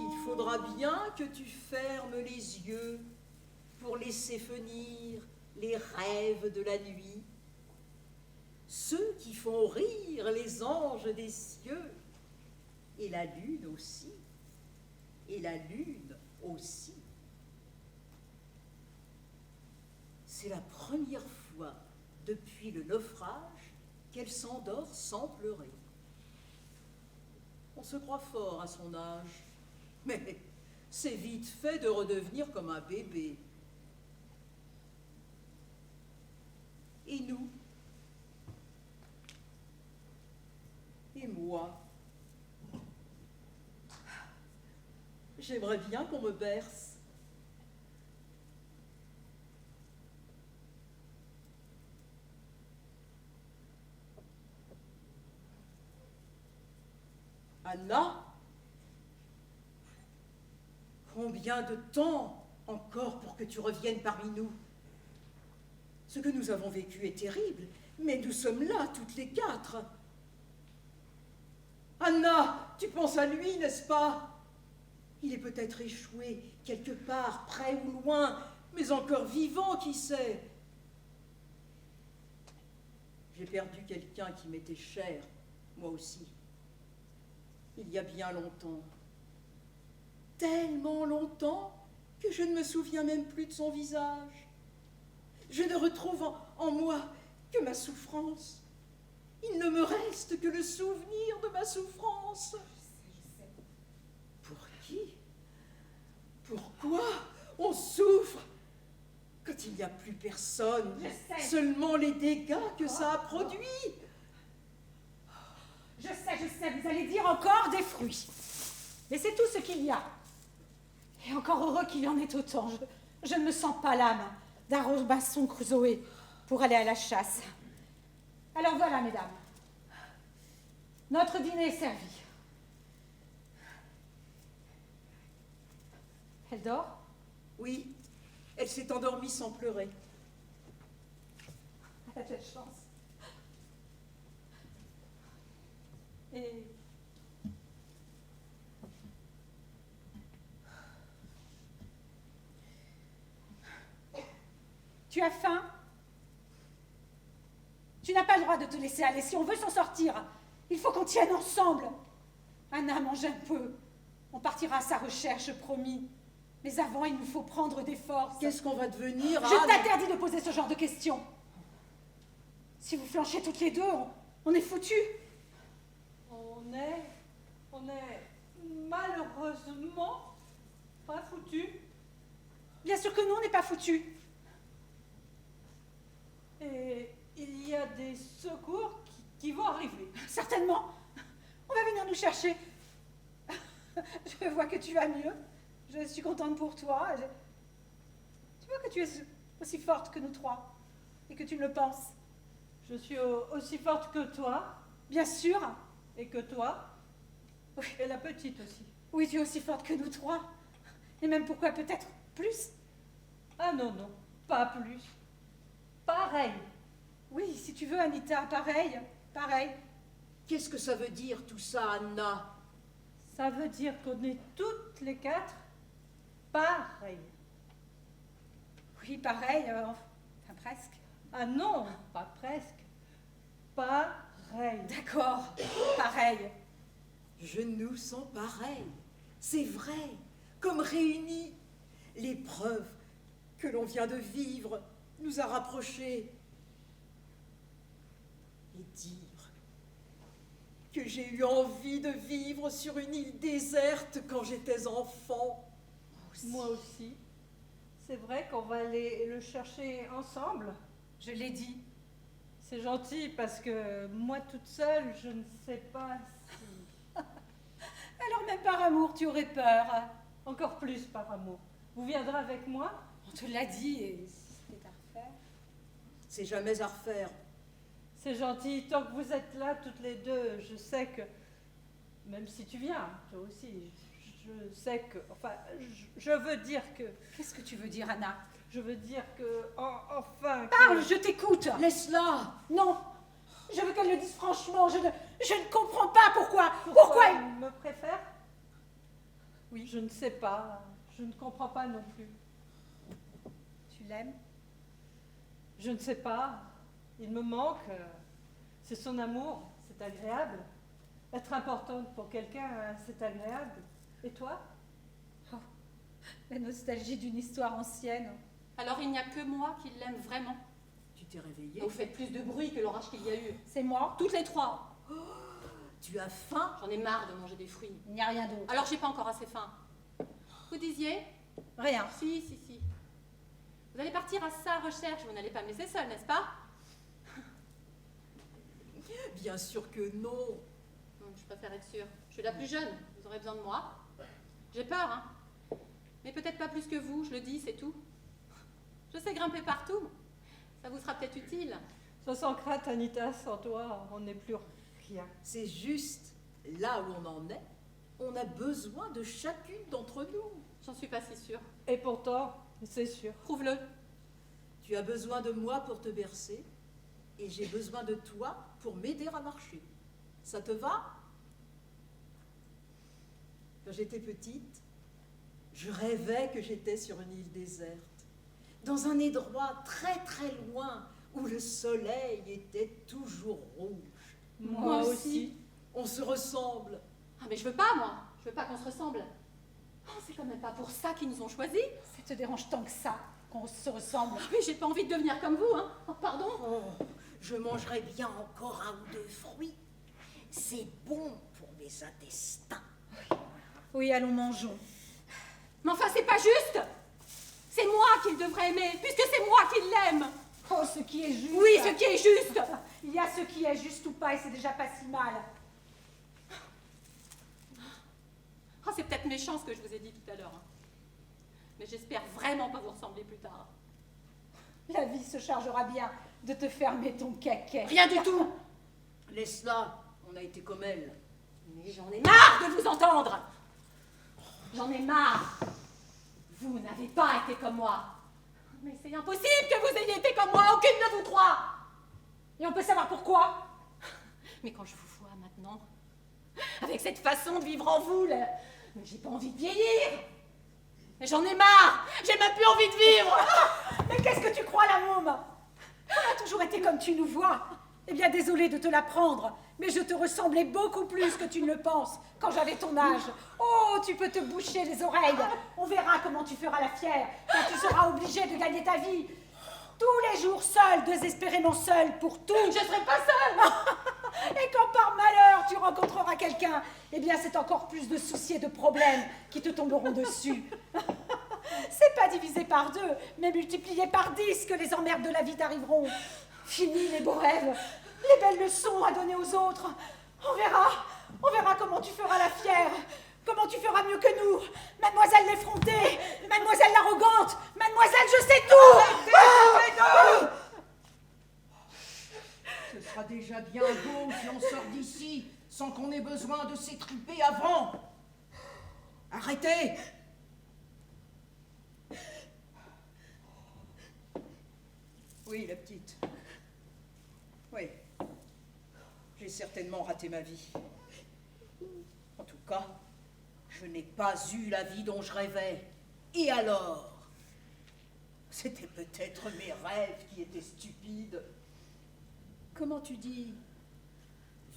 Il faudra bien que tu fermes les yeux pour laisser venir les rêves de la nuit, ceux qui font rire les anges des cieux, et la lune aussi, et la lune aussi. C'est la première fois depuis le naufrage qu'elle s'endort sans pleurer. On se croit fort à son âge, mais c'est vite fait de redevenir comme un bébé. Et nous? Et moi? J'aimerais bien qu'on me berce. Anna? Combien de temps encore pour que tu reviennes parmi nous? Ce que nous avons vécu est terrible, mais nous sommes là toutes les quatre. Anna, tu penses à lui, n'est-ce pas? Il est peut-être échoué quelque part, près ou loin, mais encore vivant, qui sait? J'ai perdu quelqu'un qui m'était cher, moi aussi. Il y a bien longtemps. Tellement longtemps que je ne me souviens même plus de son visage. Je ne retrouve en moi que ma souffrance. Il ne me reste que le souvenir de ma souffrance. Je sais. Pour qui? Pourquoi on souffre quand il n'y a plus personne? Je sais. Seulement les dégâts que ça a produits. Je sais, vous allez dire encore des fruits. Mais c'est tout ce qu'il y a. Et encore heureux qu'il y en ait autant. Je ne me sens pas l'âme d'un Robinson Crusoe pour aller à la chasse. Alors voilà, mesdames. Notre dîner est servi. Elle dort? Oui, elle s'est endormie sans pleurer. Elle a de la chance. Et... Tu as faim? Tu n'as pas le droit de te laisser aller. Si on veut s'en sortir, il faut qu'on tienne ensemble. Anna, mange un peu. On partira à sa recherche, promis. Mais avant, il nous faut prendre des forces. Qu'est-ce qu'on va devenir, Je Anne? t'interdis de poser ce genre de questions. Si vous flanchez toutes les deux, on est foutus. On est malheureusement pas foutus. Bien sûr que nous, on n'est pas foutus. Et il y a des secours qui vont arriver. Certainement. On va venir nous chercher. Je vois que tu vas mieux. Je suis contente pour toi. Tu vois que tu es aussi forte que nous trois. Et que tu me le penses. Je suis aussi forte que toi, Bien sûr. et que toi, Oui. et la petite aussi. Oui, tu es aussi forte que nous trois. Et même pourquoi peut-être plus. Ah non, non, pas plus. Pareil. Oui, si tu veux, Anita, pareil. Pareil. Qu'est-ce que ça veut dire tout ça, Anna? Ça veut dire qu'on est toutes les quatre pareilles. Oui, pareil. Enfin, presque. Ah non, pas presque. Pareil. D'accord. Pareil. Je nous sens pareils. C'est vrai, comme réunis. L'épreuve que l'on vient de vivre nous a rapprochés. Et dire que j'ai eu envie de vivre sur une île déserte quand j'étais enfant. Moi aussi. C'est vrai qu'on va aller le chercher ensemble. Je l'ai dit. C'est gentil parce que moi toute seule, je ne sais pas si... Alors même par amour, tu aurais peur. Encore plus par amour. Vous viendrez avec moi? On te l'a dit et c'était à refaire. C'est jamais à refaire. C'est gentil. Tant que vous êtes là toutes les deux, je sais que... Même si tu viens, toi aussi, je sais que... Enfin, je veux dire que... Qu'est-ce que tu veux dire, Anna? Je veux dire que... enfin... Parle, je t'écoute. Laisse-la. Non. Je veux qu'elle le dise franchement. Je ne comprends pas pourquoi. Pourquoi il me préfère? Oui. Je ne sais pas. Je ne comprends pas non plus. Tu l'aimes? Je ne sais pas. Il me manque. C'est son amour. C'est agréable. Être importante pour quelqu'un, c'est agréable. Et toi? Oh, la nostalgie d'une histoire ancienne. Alors il n'y a que moi qui l'aime vraiment. Tu t'es réveillée? Vous faites plus de bruit que l'orage qu'il y a eu. C'est moi? Toutes les trois. Tu as faim? J'en ai marre de manger des fruits. Il n'y a rien d'autre. Alors j'ai pas encore assez faim. Vous disiez? Rien. Si. Vous allez partir à sa recherche, vous n'allez pas me laisser seule, n'est-ce pas? Bien sûr que non. Je préfère être sûre. Je suis la plus jeune, vous aurez besoin de moi. J'ai peur, hein. Mais peut-être pas plus que vous, je le dis, c'est tout. Je sais grimper partout. Ça vous sera peut-être utile. Sans crainte, Anita, sans toi, on n'est plus rien. C'est juste, là où on en est, on a besoin de chacune d'entre nous. J'en suis pas si sûre. Et pourtant, c'est sûr. Prouve-le. Tu as besoin de moi pour te bercer, et j'ai besoin de toi pour m'aider à marcher. Ça te va? Quand j'étais petite, je rêvais que j'étais sur une île déserte, dans un endroit très très loin, où le soleil était toujours rouge. Moi aussi. On se ressemble. Ah mais je veux pas, moi. Je veux pas qu'on se ressemble. Oh, c'est quand même pas pour ça qu'ils nous ont choisis. Ça te dérange tant que ça, qu'on se ressemble. Ah oui, j'ai pas envie de devenir comme vous, hein. Oh, pardon. Oh, je mangerais bien encore un ou deux fruits. C'est bon pour mes intestins. Oui, allons, mangeons. Mais enfin, c'est pas juste. C'est moi qu'il devrait aimer, puisque c'est moi qui l'aime. Oh, ce qui est juste. Oui, ce qui est juste. Il y a ce qui est juste ou pas, et c'est déjà pas si mal. Ah, c'est peut-être méchant ce que je vous ai dit tout à l'heure. Hein. Mais j'espère vraiment pas vous ressembler plus tard. La vie se chargera bien de te fermer ton caquet. Rien du tout. Laisse-la, on a été comme elle. Mais j'en ai marre de vous entendre. J'en ai marre. Vous n'avez pas été comme moi. Mais c'est impossible que vous ayez été comme moi, aucune de vous trois. Et on peut savoir pourquoi? Mais quand je vous vois maintenant, avec cette façon de vivre en vous, là, mais j'ai pas envie de vieillir. Mais j'en ai marre. J'ai même plus envie de vivre. Mais qu'est-ce que tu crois, la môme? On a toujours été comme tu nous vois. Eh bien, désolée de te l'apprendre, mais je te ressemblais beaucoup plus que tu ne le penses quand j'avais ton âge. Oh, tu peux te boucher les oreilles. On verra comment tu feras la fière quand tu seras obligée de gagner ta vie. Tous les jours seul, désespérément seul pour tout. Je serai pas seule. Et quand par malheur tu rencontreras quelqu'un, eh bien c'est encore plus de soucis et de problèmes qui te tomberont dessus. C'est pas divisé par 2, mais multiplié par 10 que les emmerdes de la vie t'arriveront. Fini les beaux rêves, les belles leçons à donner aux autres. On verra comment tu feras la fière, comment tu feras mieux que nous. Mademoiselle l'effrontée, mademoiselle l'arrogante, mademoiselle je sais tout. sera déjà bien beau si on sort d'ici sans qu'on ait besoin de s'étriper avant. Arrêtez! Oui, la petite. Oui. J'ai certainement raté ma vie. En tout cas, je n'ai pas eu la vie dont je rêvais. Et alors? C'était peut-être mes rêves qui étaient stupides. Comment tu dis?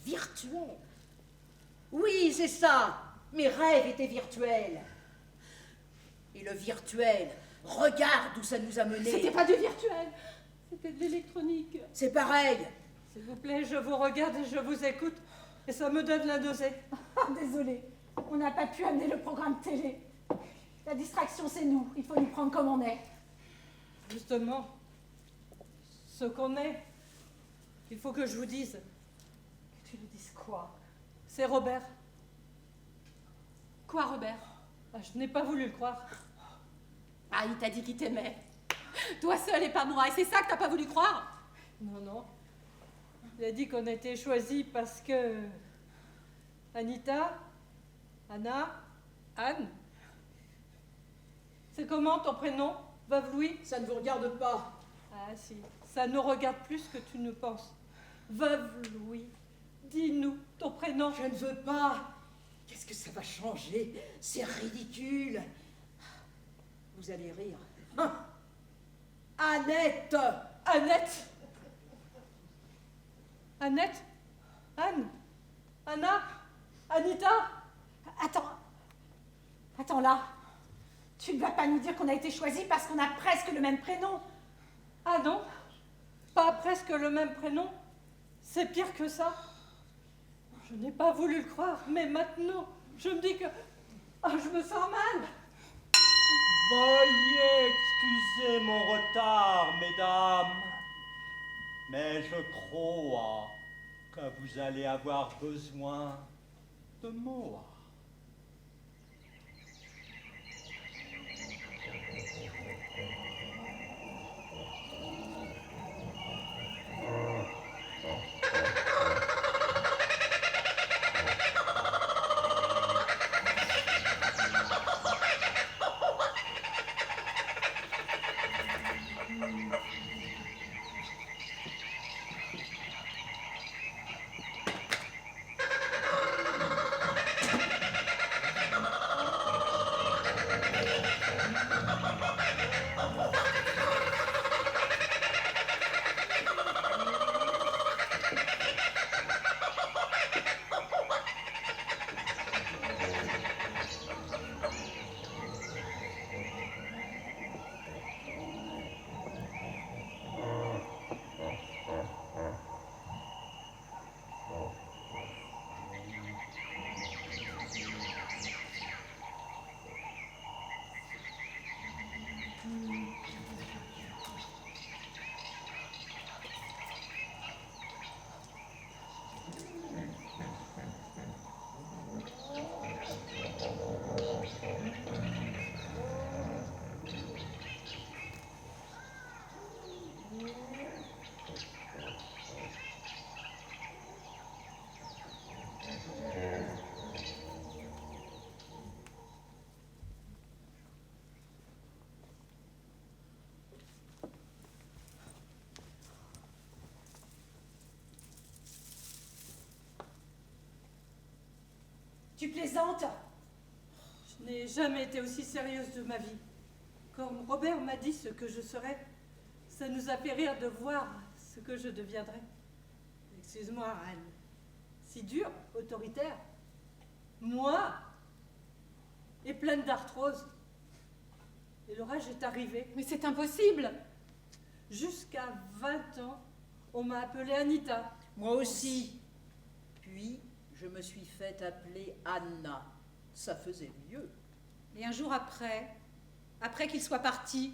Virtuels. Oui, c'est ça. Mes rêves étaient virtuels. Et le virtuel, regarde où ça nous a menés. C'était pas du virtuel, c'était de l'électronique. C'est pareil. S'il vous plaît, je vous regarde et je vous écoute, et ça me donne la nausée. Désolée, on n'a pas pu amener le programme télé. La distraction, c'est nous. Il faut nous prendre comme on est. Justement, ce qu'on est, il faut que je vous dise. Que tu nous dises quoi? C'est Robert. Quoi, Robert? Ah, je n'ai pas voulu le croire. Ah, il t'a dit qu'il t'aimait. Toi seul et pas moi, et c'est ça que t'as pas voulu croire? Non, non. Il a dit qu'on a été choisis parce que... Anita, Anna, Anne. C'est comment ton prénom, Veuve Louis? Ça ne vous regarde pas. Ah si, ça nous regarde plus que tu ne penses. Veuve Louis, dis-nous ton prénom. Je ne veux pas. Qu'est-ce que ça va changer? C'est ridicule. Vous allez rire. Hein? Annette! Annette. Annette, Anne, Anna, Anita. Attends là. Tu ne vas pas nous dire qu'on a été choisis parce qu'on a presque le même prénom. Ah non, pas presque le même prénom. C'est pire que ça. Je n'ai pas voulu le croire, mais maintenant, je me dis que... Ah, je me sens mal. Veuillez excuser mon retard, mesdames, mais je crois que vous allez avoir besoin de moi. Tu plaisantes? Je n'ai jamais été aussi sérieuse de ma vie. Quand Robert m'a dit ce que je serais, ça nous a fait rire de voir ce que je deviendrais. Excuse-moi, Anne. Si dure, autoritaire. Moi, et pleine d'arthrose. Et l'orage est arrivé. Mais c'est impossible. Jusqu'à 20 ans, on m'a appelée Anita. Moi aussi. Puis, je me suis fait appeler Anna. Ça faisait mieux. Et un jour après qu'il soit parti,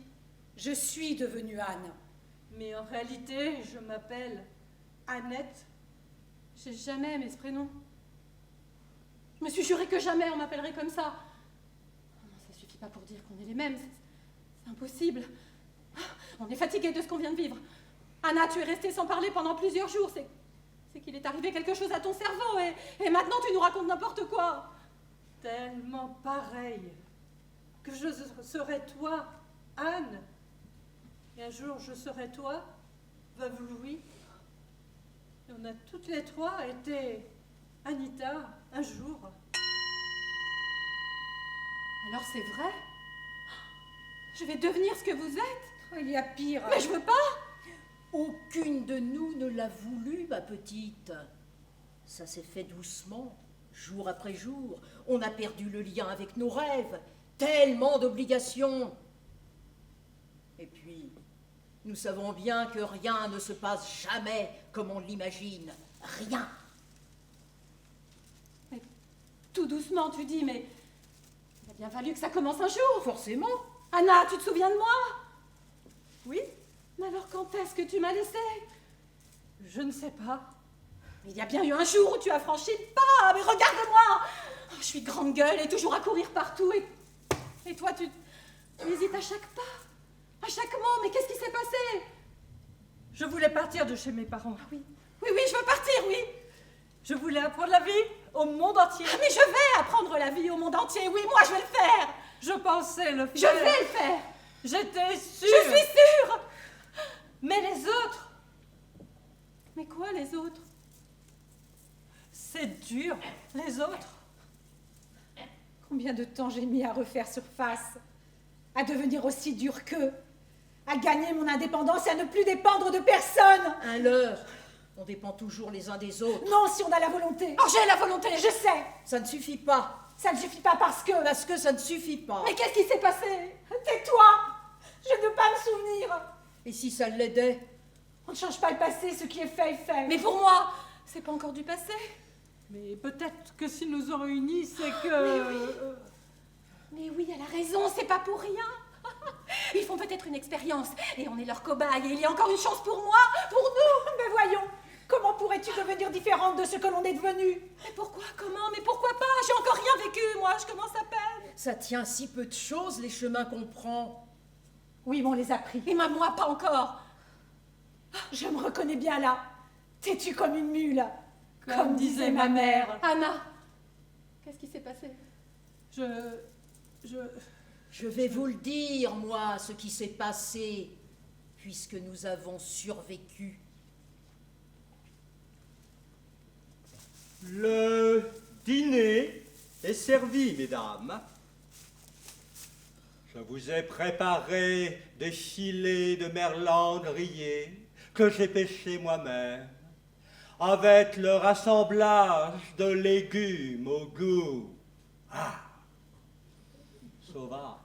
je suis devenue Anne. Mais en réalité, je m'appelle Annette. J'ai jamais aimé ce prénom. Je me suis juré que jamais on m'appellerait comme ça. Non, ça suffit pas pour dire qu'on est les mêmes. C'est impossible. On est fatigué de ce qu'on vient de vivre. Anna, tu es restée sans parler pendant plusieurs jours. C'est qu'il est arrivé quelque chose à ton cerveau et maintenant tu nous racontes n'importe quoi. Tellement pareil que je serai toi, Anne, et un jour je serai toi, veuve Louis. Et on a toutes les trois été Anita un jour. Alors c'est vrai? Je vais devenir ce que vous êtes? Oh, il y a pire. Mais je veux pas! Aucune de nous ne l'a voulu, ma petite. Ça s'est fait doucement, jour après jour. On a perdu le lien avec nos rêves. Tellement d'obligations. Et puis, nous savons bien que rien ne se passe jamais comme on l'imagine. Rien. Mais tout doucement, tu dis, mais il a bien fallu que ça commence un jour. Forcément. Anna, tu te souviens de moi? Oui, Mais alors quand est-ce que tu m'as laissée? je ne sais pas. Mais il y a bien eu un jour où tu as franchi le pas. Mais regarde-moi! Oh, je suis grande gueule et toujours à courir partout. Et toi, tu hésites à chaque pas, à chaque mot. Mais qu'est-ce qui s'est passé? Je voulais partir de chez mes parents. Ah oui, oui, oui, je veux partir, oui. Je voulais apprendre la vie au monde entier. Ah, mais je vais apprendre la vie au monde entier. Oui, moi, je vais le faire. Je pensais le faire. Je vais le faire. J'étais sûre. Je suis sûre. Mais les autres, Mais quoi, les autres? c'est dur. Les autres. Combien de temps j'ai mis à refaire surface, à devenir aussi dur qu'eux, à gagner mon indépendance et à ne plus dépendre de personne. Un leurre. On dépend toujours les uns des autres. Non, si on a la volonté. Oh, j'ai la volonté. Je sais. Ça ne suffit pas. Ça ne suffit pas parce que... Parce que ça ne suffit pas. Mais qu'est-ce qui s'est passé? Tais-toi. Je ne veux pas me souvenir. Et si ça l'aidait? On ne change pas le passé, ce qui est fait est fait. Mais pour moi, c'est pas encore du passé. Mais peut-être que si nous ont réunis, c'est que... Mais oui, elle a raison, c'est pas pour rien. Ils font peut-être une expérience et on est leur cobaye et il y a encore une chance pour moi, pour nous. Mais voyons, comment pourrais-tu devenir différente de ce que l'on est devenu? Mais pourquoi, comment, mais pourquoi pas? J'ai encore rien vécu, moi, je commence à peine. Ça tient si peu de choses, les chemins qu'on prend. Oui, mais on les a pris. Et moi, pas encore. Je me reconnais bien là. Têtue comme une mule. Comme disait ma mère. Anna, qu'est-ce qui s'est passé? Je vais vous le dire, moi, ce qui s'est passé, puisque nous avons survécu. Le dîner est servi, mesdames. Je vous ai préparé des filets de merlan grillés que j'ai pêchés moi-même, avec leur assemblage de légumes au goût sauvage.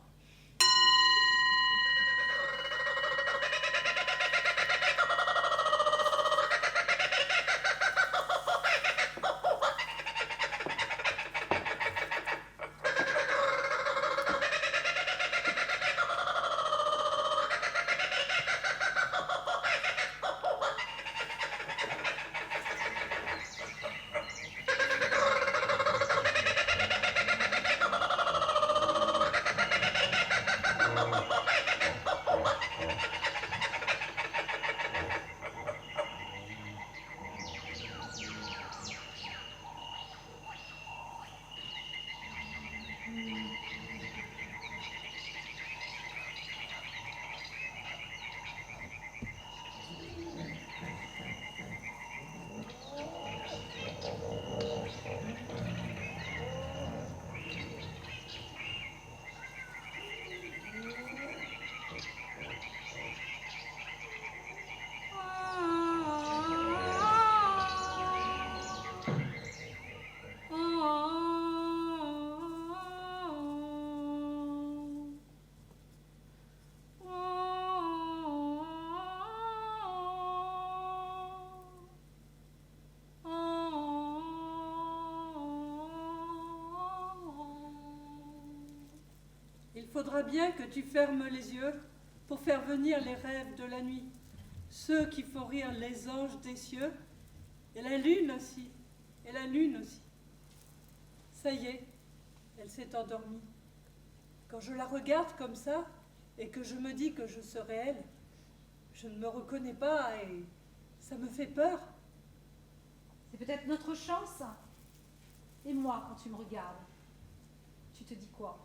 Il faudra bien que tu fermes les yeux pour faire venir les rêves de la nuit, ceux qui font rire les anges des cieux, et la lune aussi, et la lune aussi. Ça y est, elle s'est endormie. Quand je la regarde comme ça, et que je me dis que je serai elle, je ne me reconnais pas et ça me fait peur. C'est peut-être notre chance. Et moi, quand tu me regardes, tu te dis quoi?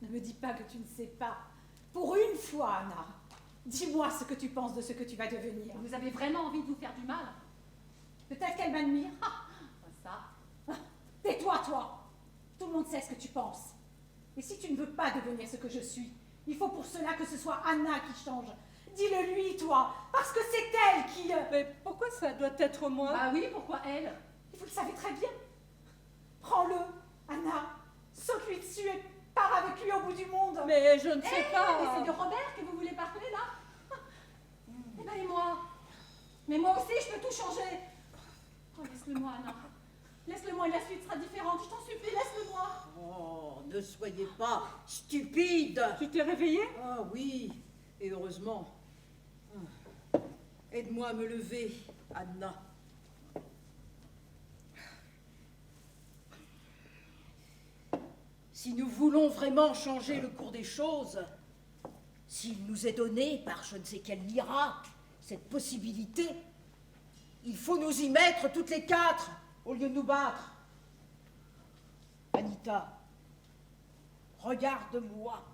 Ne me dis pas que tu ne sais pas. Pour une fois, Anna, dis-moi ce que tu penses de ce que tu vas devenir. Vous avez vraiment envie de vous faire du mal? Peut-être qu'elle m'admire. Ça. Tais-toi, toi. Tout le monde sait ce que tu penses. Et si tu ne veux pas devenir ce que je suis, il faut pour cela que ce soit Anna qui change. Dis-le lui, toi, parce que c'est elle qui... Mais pourquoi ça doit être moi? Ah oui, pourquoi elle? Et vous le savez très bien. Prends-le, Anna, saute-lui dessus et pars avec lui au bout du monde. Mais je ne sais Et pas. c'est de Robert que vous voulez parler, là? Eh ben, et moi? Mais moi aussi, je peux tout changer. Oh, laisse-le-moi, Anna. Laisse-le-moi et la suite sera différente. Je t'en supplie, laisse-le-moi. Oh, ne soyez pas stupide. Tu t'es réveillée? Ah oui, et heureusement. Aide-moi à me lever, Anna. Si nous voulons vraiment changer le cours des choses, s'il nous est donné par je ne sais quel miracle cette possibilité, il faut nous y mettre toutes les quatre au lieu de nous battre. Anita, regarde-moi.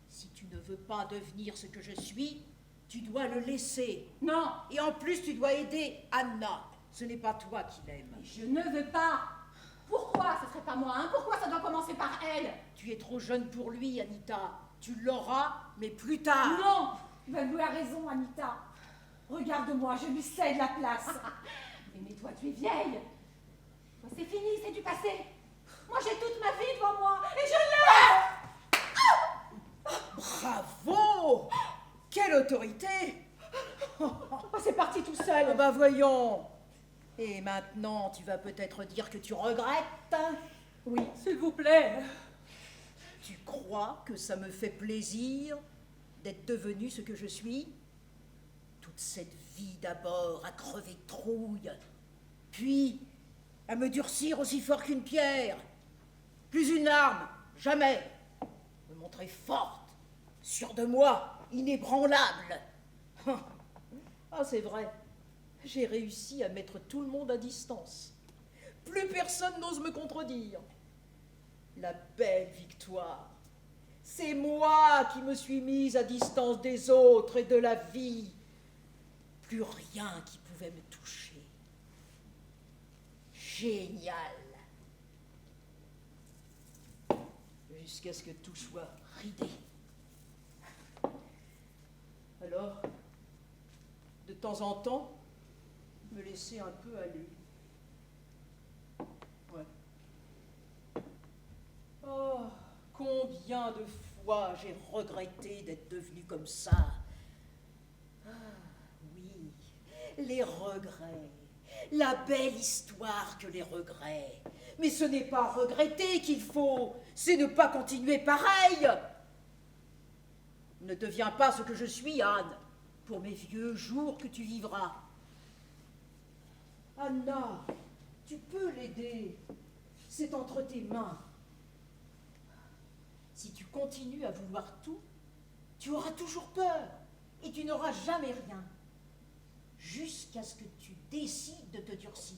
Si tu ne veux pas devenir ce que je suis, tu dois le laisser. Non, Et en plus, tu dois aider Anna. Ce n'est pas toi qui l'aime. Je ne veux pas. Pourquoi ce serait pas moi, hein? Pourquoi ça doit commencer par elle? Tu es trop jeune pour lui, Anita. Tu l'auras, mais plus tard. non, Valou a raison, Anita. Regarde-moi, je lui cède la place. Mais toi, tu es vieille. Toi, c'est fini, c'est du passé. Moi, j'ai toute ma vie devant moi et je l'aime. Bravo! Quelle autorité! Oh, c'est parti tout seul. Oh, bah voyons. Et maintenant, tu vas peut-être dire que tu regrettes. Oui, S'il vous plaît. Tu crois que ça me fait plaisir d'être devenue ce que je suis? Toute cette vie d'abord à crever de trouille, puis à me durcir aussi fort qu'une pierre. Plus une larme, jamais. Me montrer forte, sûre de moi, inébranlable. Ah, c'est vrai, j'ai réussi à mettre tout le monde à distance. Plus personne n'ose me contredire. La belle victoire. C'est moi qui me suis mise à distance des autres et de la vie. Plus rien qui pouvait me toucher. Génial. Jusqu'à ce que tout soit ridé. Alors, de temps en temps, me laisser un peu aller. Ouais. Oh, combien de fois j'ai regretté d'être devenue comme ça. Ah, oui, les regrets. La belle histoire que les regrets. Mais ce n'est pas regretter qu'il faut, c'est ne pas continuer pareil. Ne deviens pas ce que je suis, Anne, pour mes vieux jours que tu vivras. Anna, tu peux l'aider. C'est entre tes mains. Si tu continues à vouloir tout, tu auras toujours peur et tu n'auras jamais rien. Jusqu'à ce que tu décides de te durcir.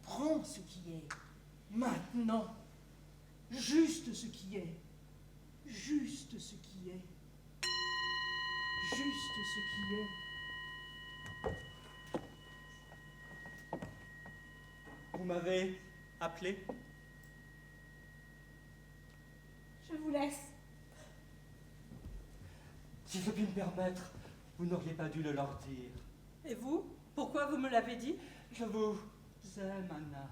Prends ce qui est, maintenant. Juste ce qui est. Juste ce qui est. Juste ce qui est. Vous m'avez appelé? je vous laisse. Si je puis me permettre, vous n'auriez pas dû le leur dire. Et vous? Pourquoi vous me l'avez dit? Je vous aime, Anna.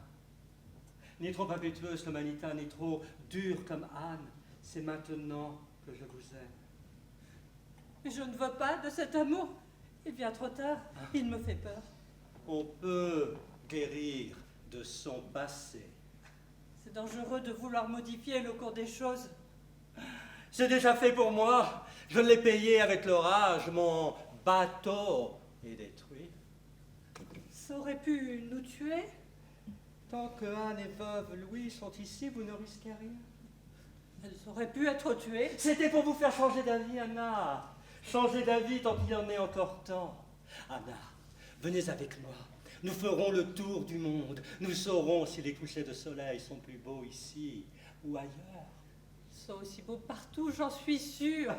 Ni trop impétueuse comme Anita, ni trop dure comme Anne. C'est maintenant que je vous aime. Mais je ne veux pas de cet amour. Il vient trop tard. Il me fait peur. On peut guérir de son passé. C'est dangereux de vouloir modifier le cours des choses. C'est déjà fait pour moi. Je l'ai payé avec l'orage. Mon bateau est détruit. Ça aurait pu nous tuer. Tant que Anne et veuve Louis sont ici, vous ne risquez rien. Elles auraient pu être tuées. C'était pour vous faire changer d'avis, Anna. Changer d'avis tant qu'il y en est encore temps. Anna, venez avec moi. Nous ferons le tour du monde. Nous saurons si les couchers de soleil sont plus beaux ici ou ailleurs. Ils sont aussi beaux partout, j'en suis sûre.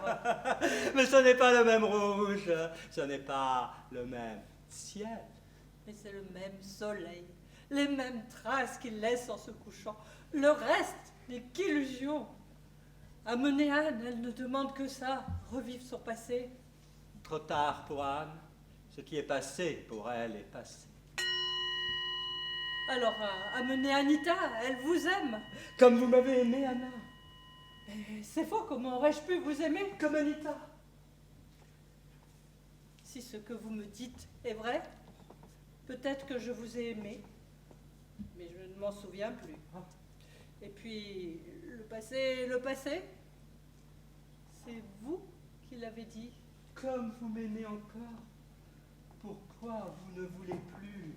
Mais ce n'est pas le même rouge, ce n'est pas le même ciel. Mais c'est le même soleil, les mêmes traces qu'il laisse en se couchant. Le reste n'est qu'illusion. Amener Anne, elle ne demande que ça, revivre son passé. Trop tard pour Anne. Ce qui est passé pour elle est passé. Alors, amenez Anita, elle vous aime. Comme vous m'avez aimé, Anna. Mais c'est faux, comment aurais-je pu vous aimer Comme Anita. Si ce que vous me dites est vrai, peut-être que je vous ai aimé, mais je ne m'en souviens plus. Et puis, le passé, c'est vous qui l'avez dit. Comme vous m'aimez encore, pourquoi vous ne voulez plus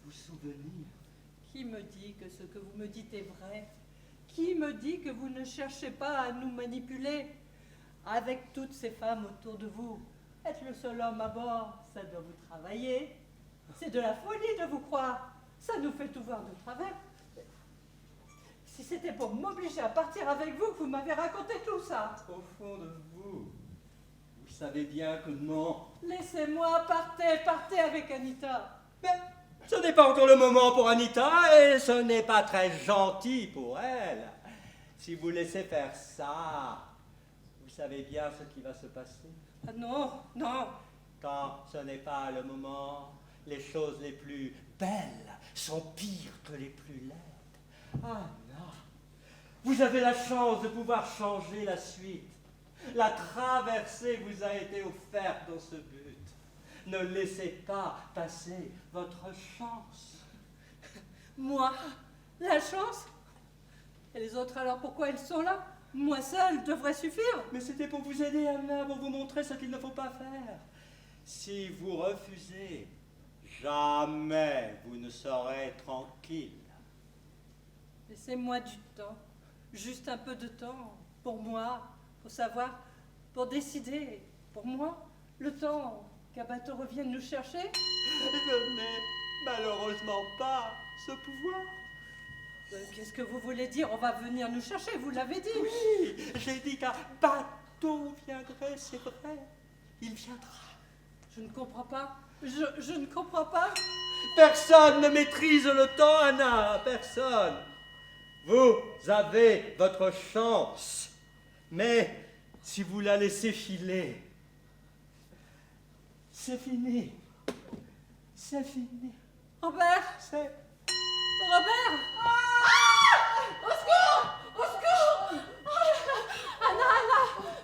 vous souvenir? Qui me dit que ce que vous me dites est vrai? Qui me dit que vous ne cherchez pas à nous manipuler? Avec toutes ces femmes autour de vous, être le seul homme à bord, ça doit vous travailler. C'est de la folie de vous croire. Ça nous fait tout voir de travers. Si c'était pour m'obliger à partir avec vous que vous m'avez raconté tout ça. Au fond de vous, vous savez bien que non. Laissez-moi, partez avec Anita. Mais ce n'est pas encore le moment pour Anita et ce n'est pas très gentil pour elle. Si vous laissez faire ça, vous savez bien ce qui va se passer. Ah non, non. Quand ce n'est pas le moment, les choses les plus belles sont pires que les plus laides. Anna, vous avez la chance de pouvoir changer la suite. La traversée vous a été offerte dans ce but. Ne laissez pas passer votre chance. Moi, la chance? Et les autres alors, pourquoi ils sont là? Moi seule devrait suffire. Mais c'était pour vous aider, Anna, pour vous montrer ce qu'il ne faut pas faire. Si vous refusez, jamais vous ne serez tranquille. Laissez-moi du temps, juste un peu de temps, pour moi, pour savoir, pour décider, pour moi, le temps qu'un bateau revienne nous chercher. Je n'ai malheureusement pas ce pouvoir. Qu'est-ce que vous voulez dire? On va venir nous chercher, vous l'avez dit. Oui, j'ai dit qu'un bateau viendrait, c'est vrai. Il viendra. Je ne comprends pas. Je ne comprends pas. Personne ne maîtrise le temps, Anna, personne. Vous avez votre chance, mais si vous la laissez filer, c'est fini. C'est fini. Robert! C'est... Robert! Au secours! Au secours! Anna!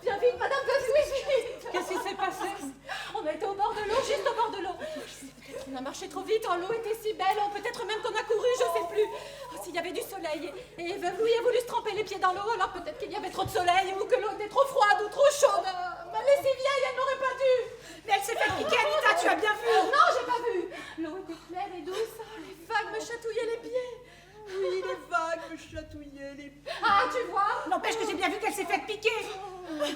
Viens vite, madame, viens vite! Qu'est-ce qui s'est passé? On a été au bord de l'eau, juste au bord de l'eau. Peut-être qu'on a marché trop vite, l'eau était si belle, peut-être même qu'on a couru, je sais plus. Oh, s'il y avait du soleil et Louis a voulu se tremper les pieds dans l'eau, alors peut-être qu'il y avait trop de soleil ou que l'eau était trop froide ou trop chaude. Mais elle est si vieille, elle n'aurait pas dû. Mais elle s'est fait piquer, Anita, tu as bien vu? Non, j'ai pas vu. L'eau était claire et douce, les vagues me chatouillaient les pieds. Oui, les vagues me chatouillaient les pieds. Ah, tu vois? N'empêche que j'ai bien vu qu'elle s'est fait piquer.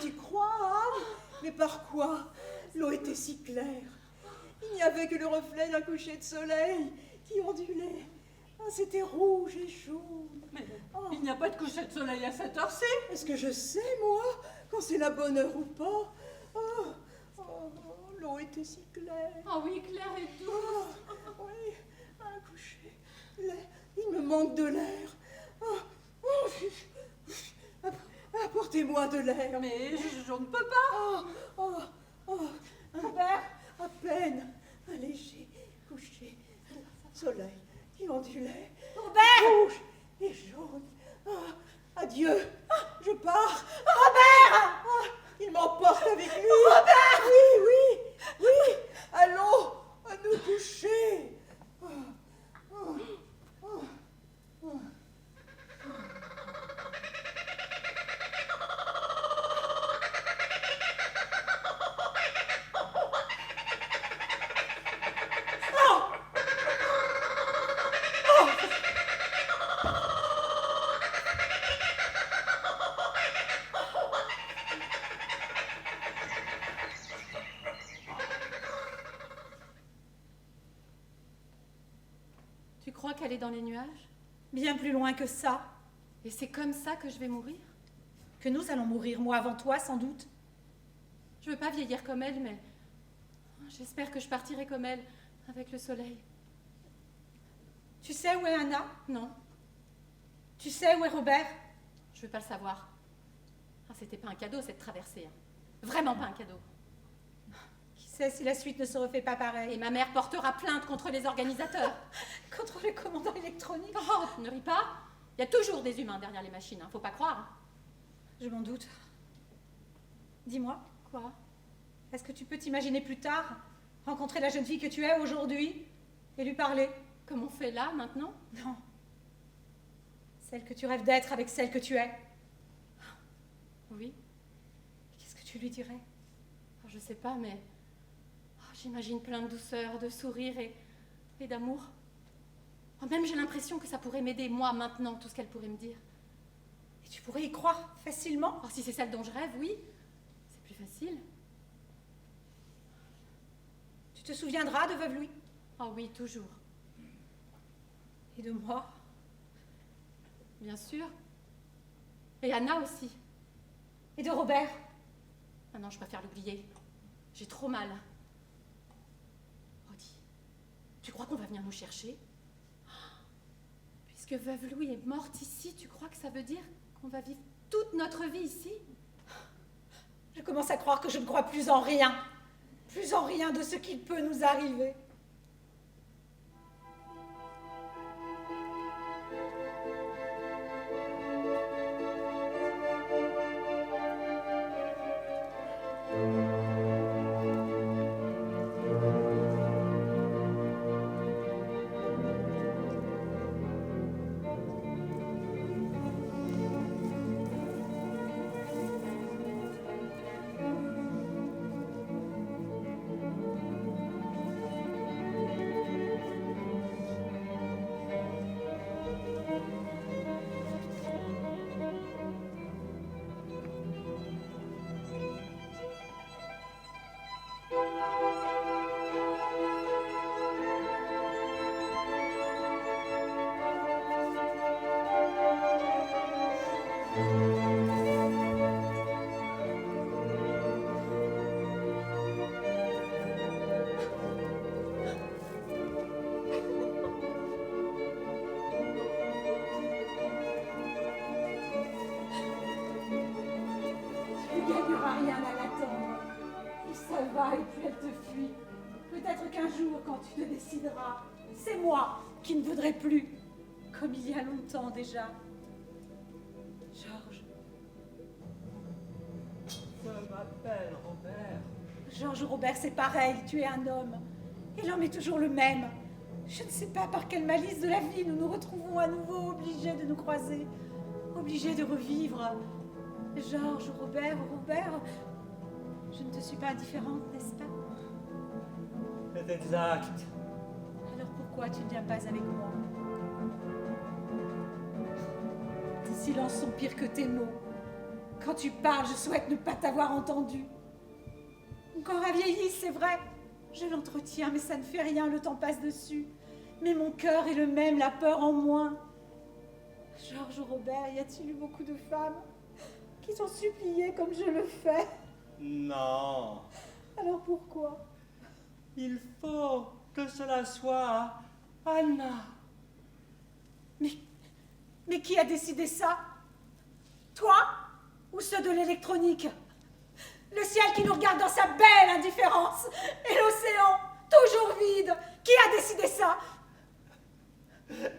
Tu crois, Anne? Mais par quoi? L'eau était si claire. Il n'y avait que le reflet d'un coucher de soleil qui ondulait. Ah, c'était rouge et jaune. Mais il n'y a pas de coucher de soleil à cette heure-ci. Est-ce que je sais, moi, quand c'est la bonne heure ou pas? L'eau était si claire. Ah oui, claire et douce. Oui, un coucher. Il me manque de l'air. Apportez-moi de l'air. Mais je ne peux pas. Robert, à peine. Un léger coucher. Soleil qui ondulait. Robert! Rouge et jaune. Adieu. Je pars. Robert! Il m'emporte avec lui. Robert! Oui. Allons, à nous coucher. crois qu'elle est dans les nuages? Bien plus loin que ça. Et c'est comme ça que je vais mourir? Que nous allons mourir, moi avant toi, sans doute. Je veux pas vieillir comme elle, mais j'espère que je partirai comme elle, avec le soleil. Tu sais où est Anna? Non, Tu sais où est Robert? je veux pas le savoir. Ah, c'était pas un cadeau, cette traversée. Hein. Vraiment pas un cadeau. Qui sait si la suite ne se refait pas Et pareil? ma mère portera plainte contre les organisateurs. Contre le commandant électronique? Oh, ne ris pas. Il y a toujours des humains derrière les machines, hein, faut pas croire. Je m'en doute. Dis-moi, Quoi? est-ce que tu peux t'imaginer plus tard rencontrer la jeune fille que tu es aujourd'hui et lui parler? Comme on fait là, maintenant? Non. Celle que tu rêves d'être avec celle que tu es. Oui. Qu'est-ce que tu lui dirais? Oh, je sais pas, mais j'imagine plein de douceur, de sourire et d'amour. Oh, même j'ai l'impression que ça pourrait m'aider, moi, maintenant, tout ce qu'elle pourrait me dire. Et tu pourrais y croire facilement? Oh, si c'est celle dont je rêve, oui. C'est plus facile. Tu te souviendras de Veuve Louis? Oh oui, toujours. Et de moi? Bien sûr. Et Anna aussi. Et de Robert? Ah non, je préfère l'oublier. J'ai trop mal. Rodi, tu crois qu'on va venir nous chercher? Puisque Veuve Louis est morte ici, tu crois que ça veut dire qu'on va vivre toute notre vie ici? Je commence à croire que je ne crois plus en rien. Plus en rien de ce qui peut nous arriver. Et puis elle te fuit. Peut-être qu'un jour, quand tu te décideras, c'est moi qui ne voudrais plus, comme il y a longtemps déjà. Georges. Je m'appelle Robert. Georges Robert, c'est pareil, tu es un homme. Et l'homme est toujours le même. Je ne sais pas par quelle malice de la vie nous nous retrouvons à nouveau obligés de nous croiser, obligés de revivre. Georges Robert, je ne te suis pas indifférente, n'est-ce pas? C'est exact. Alors pourquoi tu ne viens pas avec moi? Tes silences sont pires que tes mots. Quand tu parles, je souhaite ne pas t'avoir entendu. Mon corps a vieilli, c'est vrai. Je l'entretiens, mais ça ne fait rien, le temps passe dessus. Mais mon cœur est le même, la peur en moins. Georges Robert, y a-t-il eu beaucoup de femmes qui t'ont supplié comme je le fais? Non. Alors pourquoi? Il faut que cela soit Anna. Mais qui a décidé ça? Toi ou ceux de l'électronique? Le ciel qui nous regarde dans sa belle indifférence et l'océan toujours vide. Qui a décidé ça?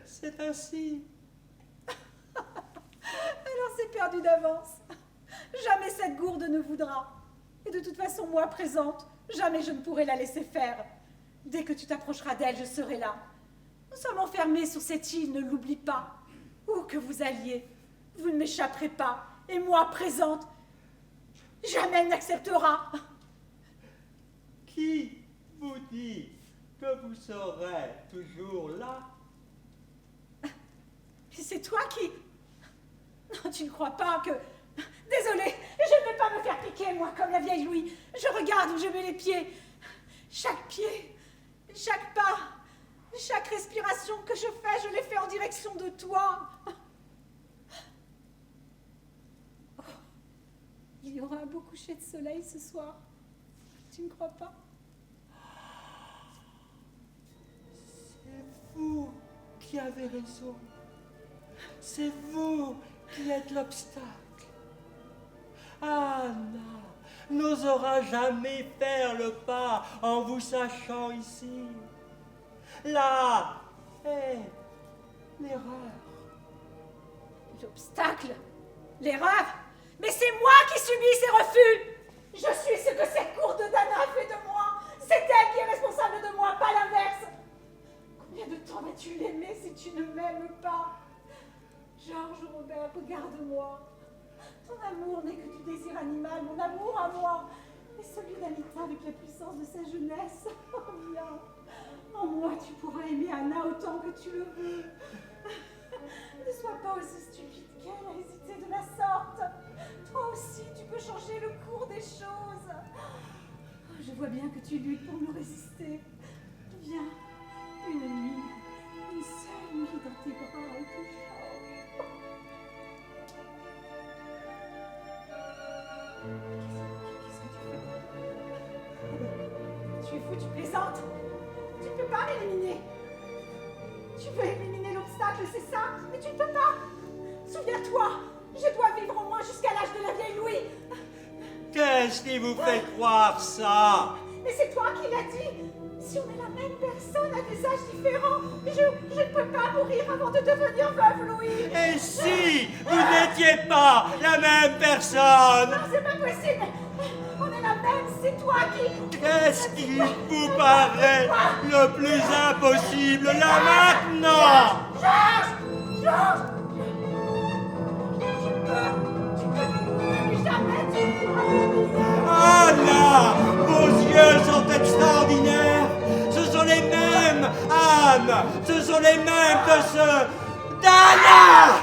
C'est ainsi. Alors c'est perdu d'avance. Jamais cette gourde ne voudra. Et de toute façon, moi présente, jamais je ne pourrai la laisser faire. Dès que tu t'approcheras d'elle, je serai là. Nous sommes enfermés sur cette île, ne l'oublie pas. Où que vous alliez, vous ne m'échapperez pas. Et moi présente, jamais elle n'acceptera. Qui vous dit que vous serez toujours là? Mais c'est toi qui... Non, tu ne crois pas que... Désolée, je ne vais pas me faire piquer, moi, comme la vieille Louis. Je regarde où je mets les pieds. Chaque pied, chaque pas, chaque respiration opération que je fais, je l'ai fait en direction de toi. Oh, il y aura un beau coucher de soleil ce soir. Tu ne crois pas? C'est vous qui avez raison. C'est vous qui êtes l'obstacle. Anna n'osera jamais faire le pas en vous sachant ici. Là est l'erreur. L'obstacle? L'erreur? Mais c'est moi qui subis ces refus! Je suis ce que cette cour de Dana fait de moi! C'est elle qui est responsable de moi, pas l'inverse! Combien de temps vas-tu l'aimer si tu ne m'aimes pas? Georges Robert, regarde-moi. Ton amour n'est que du désir animal, mon amour à moi, et celui d'Anita avec la puissance de sa jeunesse. Oh, viens. En moi, tu pourras aimer Anna autant que tu le veux. Ne sois pas aussi stupide qu'elle à hésiter de la sorte. Toi aussi, tu peux changer le cours des choses. Je vois bien que tu luttes pour me résister. Viens, une nuit, une seule nuit dans tes bras et tout change. Qu'est-ce que tu fais? Tu es fou, tu plaisantes? Tu ne peux pas m'éliminer. Tu veux éliminer l'obstacle, c'est ça? Mais tu ne peux pas. Souviens-toi, je dois vivre au moins jusqu'à l'âge de la vieille Louis. Qu'est-ce qui vous fait croire ça? Mais c'est toi qui l'as dit. Si on est la même personne à des âges différents, je ne peux pas mourir avant de devenir veuve Louis. Et si vous n'étiez pas la même personne? Non, c'est pas possible. On est la même, c'est toi qui... Qu'est-ce qui vous paraît le plus impossible là maintenant? Georges! Tu peux, jamais tu pourras m'oublier. Anna, vos yeux sont extraordinaires. Ce sont les mêmes, Anne. Ce sont les mêmes de ceux d'Anna.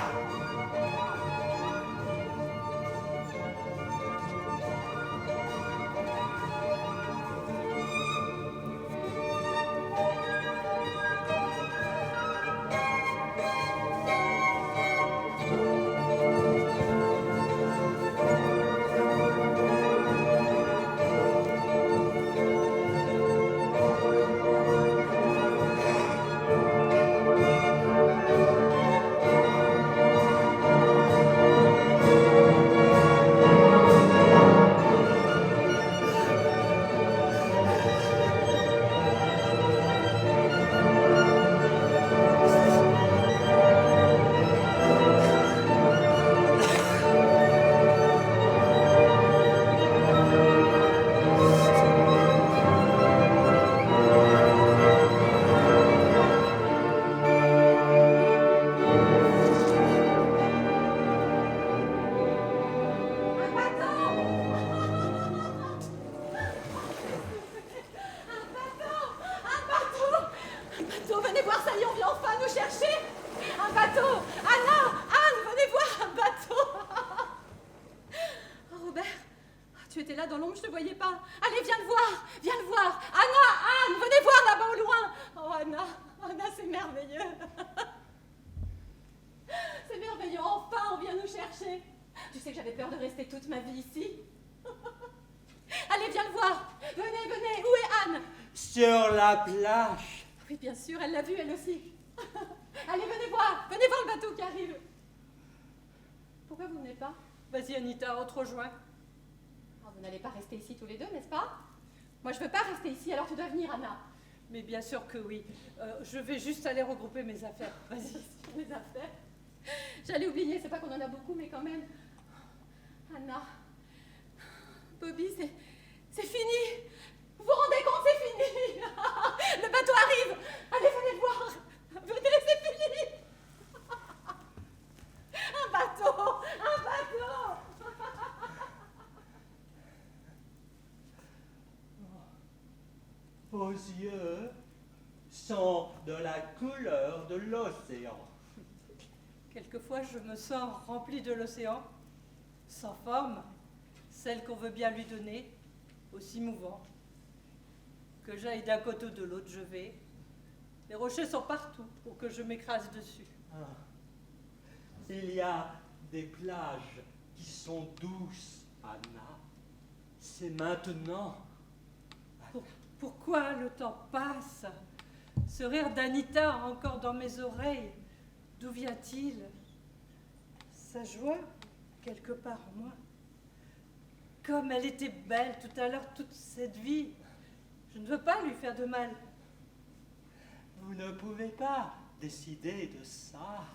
Sur la plage. Oui, bien sûr, elle l'a vu, elle aussi. Allez, venez voir le bateau qui arrive. Pourquoi vous ne venez pas? Vas-y, Anita, on te rejoint. Oh, vous n'allez pas rester ici tous les deux, n'est-ce pas? Moi, je veux pas rester ici, alors tu dois venir, Anna. Mais bien sûr que oui. Je vais juste aller regrouper mes affaires. Vas-y. Mes affaires. J'allais oublier, c'est pas qu'on en a beaucoup, mais quand même. Anna. Bobby, c'est fini. Vous vous rendez compte, c'est fini. Le bateau arrive. Allez, venez voir. Venez, c'est fini. Un bateau. Vos yeux sont de la couleur de l'océan. Quelquefois, je me sens remplie de l'océan, sans forme, celle qu'on veut bien lui donner, aussi mouvant. Que j'aille d'un côté ou de l'autre, je vais, Les rochers sont partout pour que je m'écrase dessus. Ah. Il y a des plages qui sont douces, Anna. C'est maintenant. Pourquoi le temps passe? Ce rire d'Anita encore dans mes oreilles, d'où vient-il? Sa joie, quelque part en moi. Comme elle était belle tout à l'heure, toute cette vie. Je ne veux pas lui faire de mal. Vous ne pouvez pas décider de ça.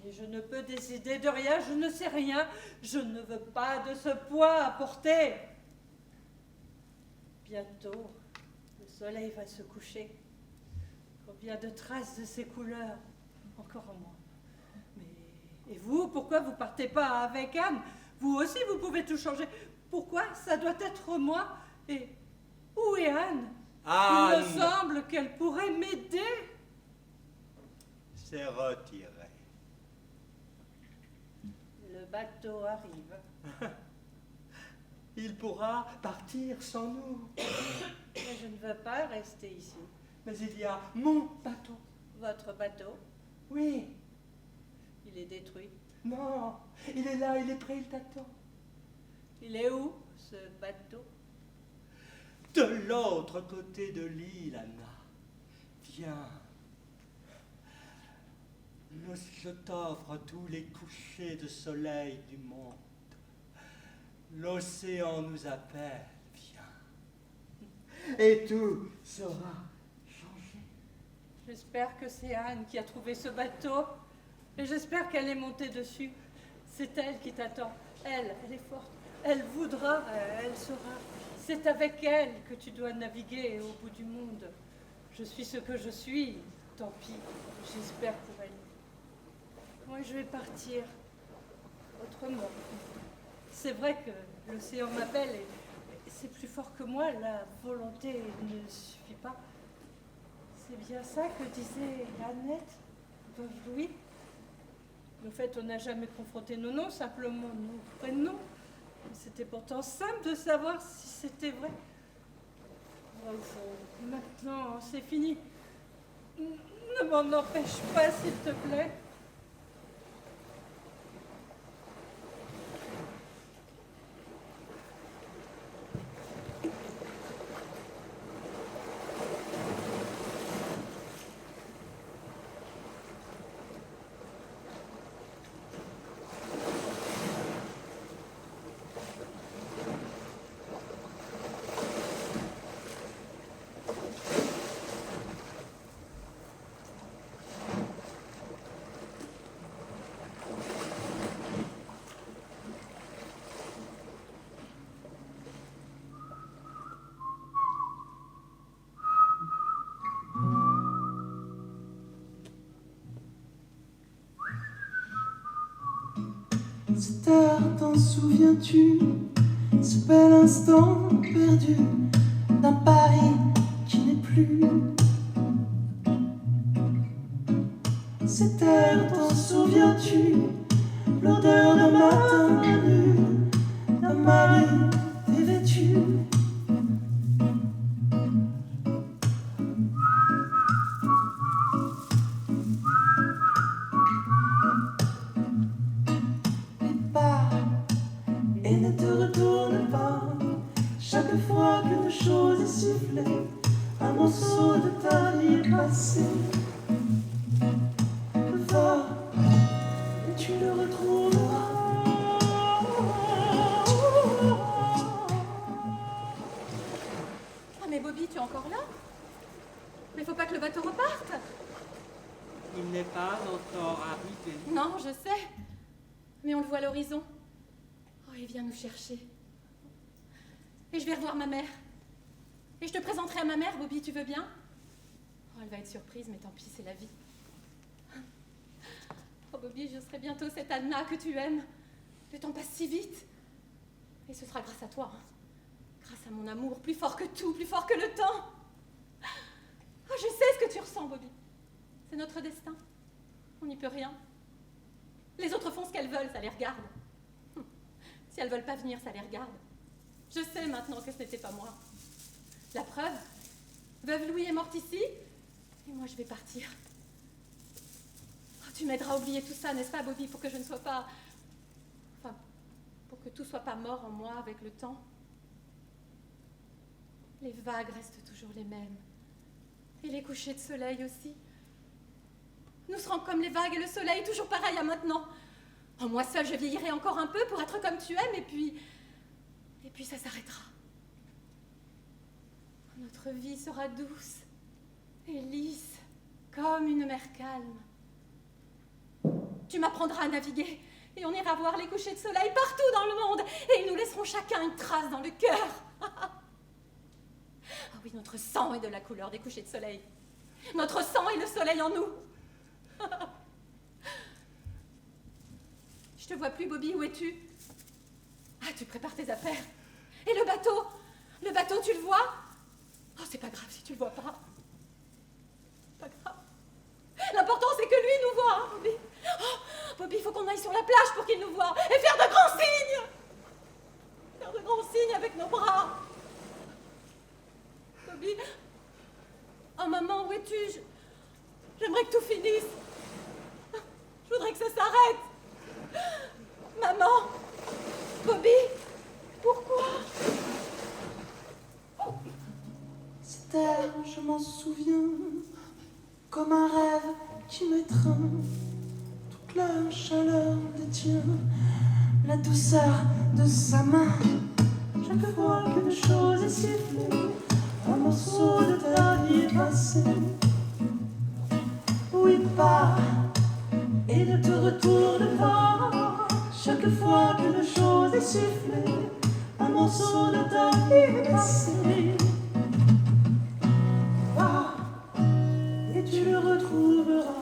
Et je ne peux décider de rien, je ne sais rien. Je ne veux pas de ce poids à porter. Bientôt, le soleil va se coucher. Combien de traces de ces couleurs encore en moi. Mais et vous, pourquoi vous partez pas avec Anne? Vous aussi, vous pouvez tout changer. Pourquoi ça doit être moi? Et où est Anne? Anne! Il me semble qu'elle pourrait m'aider. C'est retiré. Le bateau arrive. Il pourra partir sans nous. Mais je ne veux pas rester ici. Mais il y a mon bateau. Votre bateau, Oui. il est détruit. Non. Il est là, il est prêt, il t'attend. Il est où, ce bateau? De l'autre côté de l'île, Anna. Viens. Je t'offre tous les couchers de soleil du monde. L'océan nous appelle. Viens. Et tout sera changé. J'espère que c'est Anne qui a trouvé ce bateau. Et j'espère qu'elle est montée dessus. C'est elle qui t'attend. Elle est forte. Elle voudra, elle saura. C'est avec elle que tu dois naviguer au bout du monde. Je suis ce que je suis. Tant pis. J'espère pour elle. Moi, je vais partir autrement. C'est vrai que l'océan m'appelle et c'est plus fort que moi. La volonté ne suffit pas. C'est bien ça que disait Annette, veuve Louis. Au fait, on n'a jamais confronté nos noms, simplement nos prénoms. C'était pourtant simple de savoir si c'était vrai. Maintenant, c'est fini. Ne m'en empêche pas, s'il te plaît. Cette heure, t'en souviens-tu? Ce bel instant perdu d'un Paris qui n'est plus. Cette heure, t'en souviens-tu? L'odeur d'un matin nu, d'un mari dévêtu. Et ne te retourne pas. Chaque fois qu'une chose est sifflée, un morceau de ta vie est passé. Va, et tu le retrouveras. Ah mais Bobby, tu es encore là? Mais faut pas que le bateau reparte. Il n'est pas encore arrivé. Non, je sais. Mais on le voit à l'horizon. Oh, il vient nous chercher. Et je vais revoir ma mère. Et je te présenterai à ma mère, Bobby, tu veux bien? Oh, elle va être surprise, mais tant pis, c'est la vie. Oh, Bobby, je serai bientôt cette Anna que tu aimes. Le temps passe si vite. Et ce sera grâce à toi. Hein. Grâce à mon amour, plus fort que tout, plus fort que le temps. Oh, je sais ce que tu ressens, Bobby. C'est notre destin. On n'y peut rien. Les autres font ce qu'elles veulent, ça les regarde. Si elles veulent pas venir, ça les regarde. Je sais maintenant que ce n'était pas moi. La preuve, veuve Louis est morte ici, Et moi, je vais partir. Oh, tu m'aideras à oublier tout ça, n'est-ce pas, Bobby, pour que je ne sois pas... Enfin, pour que tout soit pas mort en moi avec le temps. Les vagues restent toujours les mêmes. Et les couchers de soleil aussi. Nous serons comme les vagues et le soleil, toujours pareil à maintenant. En moi seule, je vieillirai encore un peu pour être comme tu aimes, et puis ça s'arrêtera. Notre vie sera douce et lisse, comme une mer calme. Tu m'apprendras à naviguer, et on ira voir les couchers de soleil partout dans le monde, et ils nous laisseront chacun une trace dans le cœur. Ah oui, notre sang est de la couleur des couchers de soleil. Notre sang est le soleil en nous. Je te vois plus, Bobby, où es-tu? Ah, tu prépares tes affaires. Et le bateau? Le bateau, tu le vois? Oh, c'est pas grave si tu le vois pas. Pas grave. L'important, c'est que lui nous voit, hein, Bobby. Oh, Bobby, il faut qu'on aille sur la plage pour qu'il nous voie. Et faire de grands signes. Faire de grands signes avec nos bras. Bobby. Oh, maman, où es-tu? J'aimerais que tout finisse. Je voudrais que ça s'arrête. Maman. Bobby. Pourquoi? Cette terre, je m'en souviens, comme un rêve qui m'étreint. Toute la chaleur détient la douceur de sa main. Chaque fois qu'une chose est sifflée, un morceau de ta vie est passé. Oui, pas, et ne te retourne pas. Chaque fois qu'une chose est sifflée, un morceau de ta vie est passé. Va, et tu le retrouveras.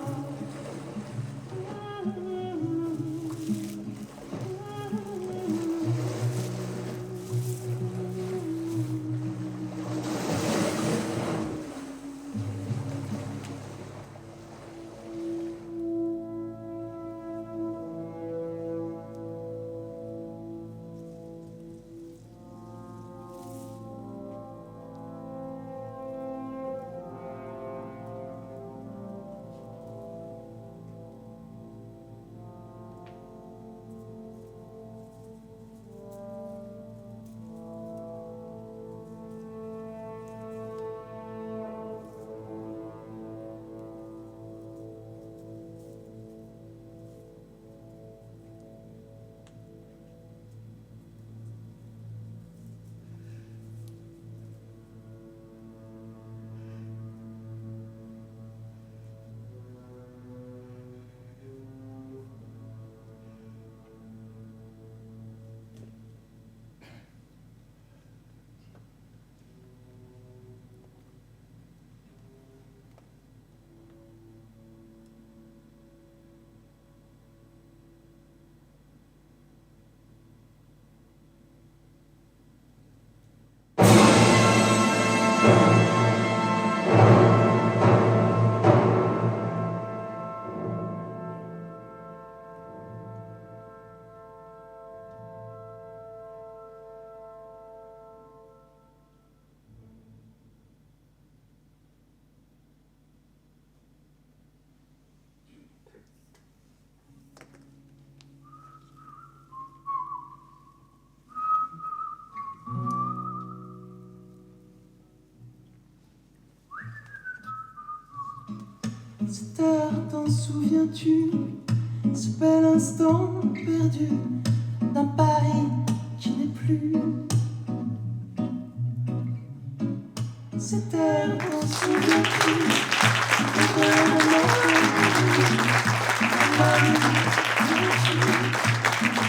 Cette heure, t'en souviens-tu? Ce bel instant perdu d'un Paris qui n'est plus. Cette heure, t'en souviens-tu? Ce bel moment perdu d'un Paris qui n'est plus.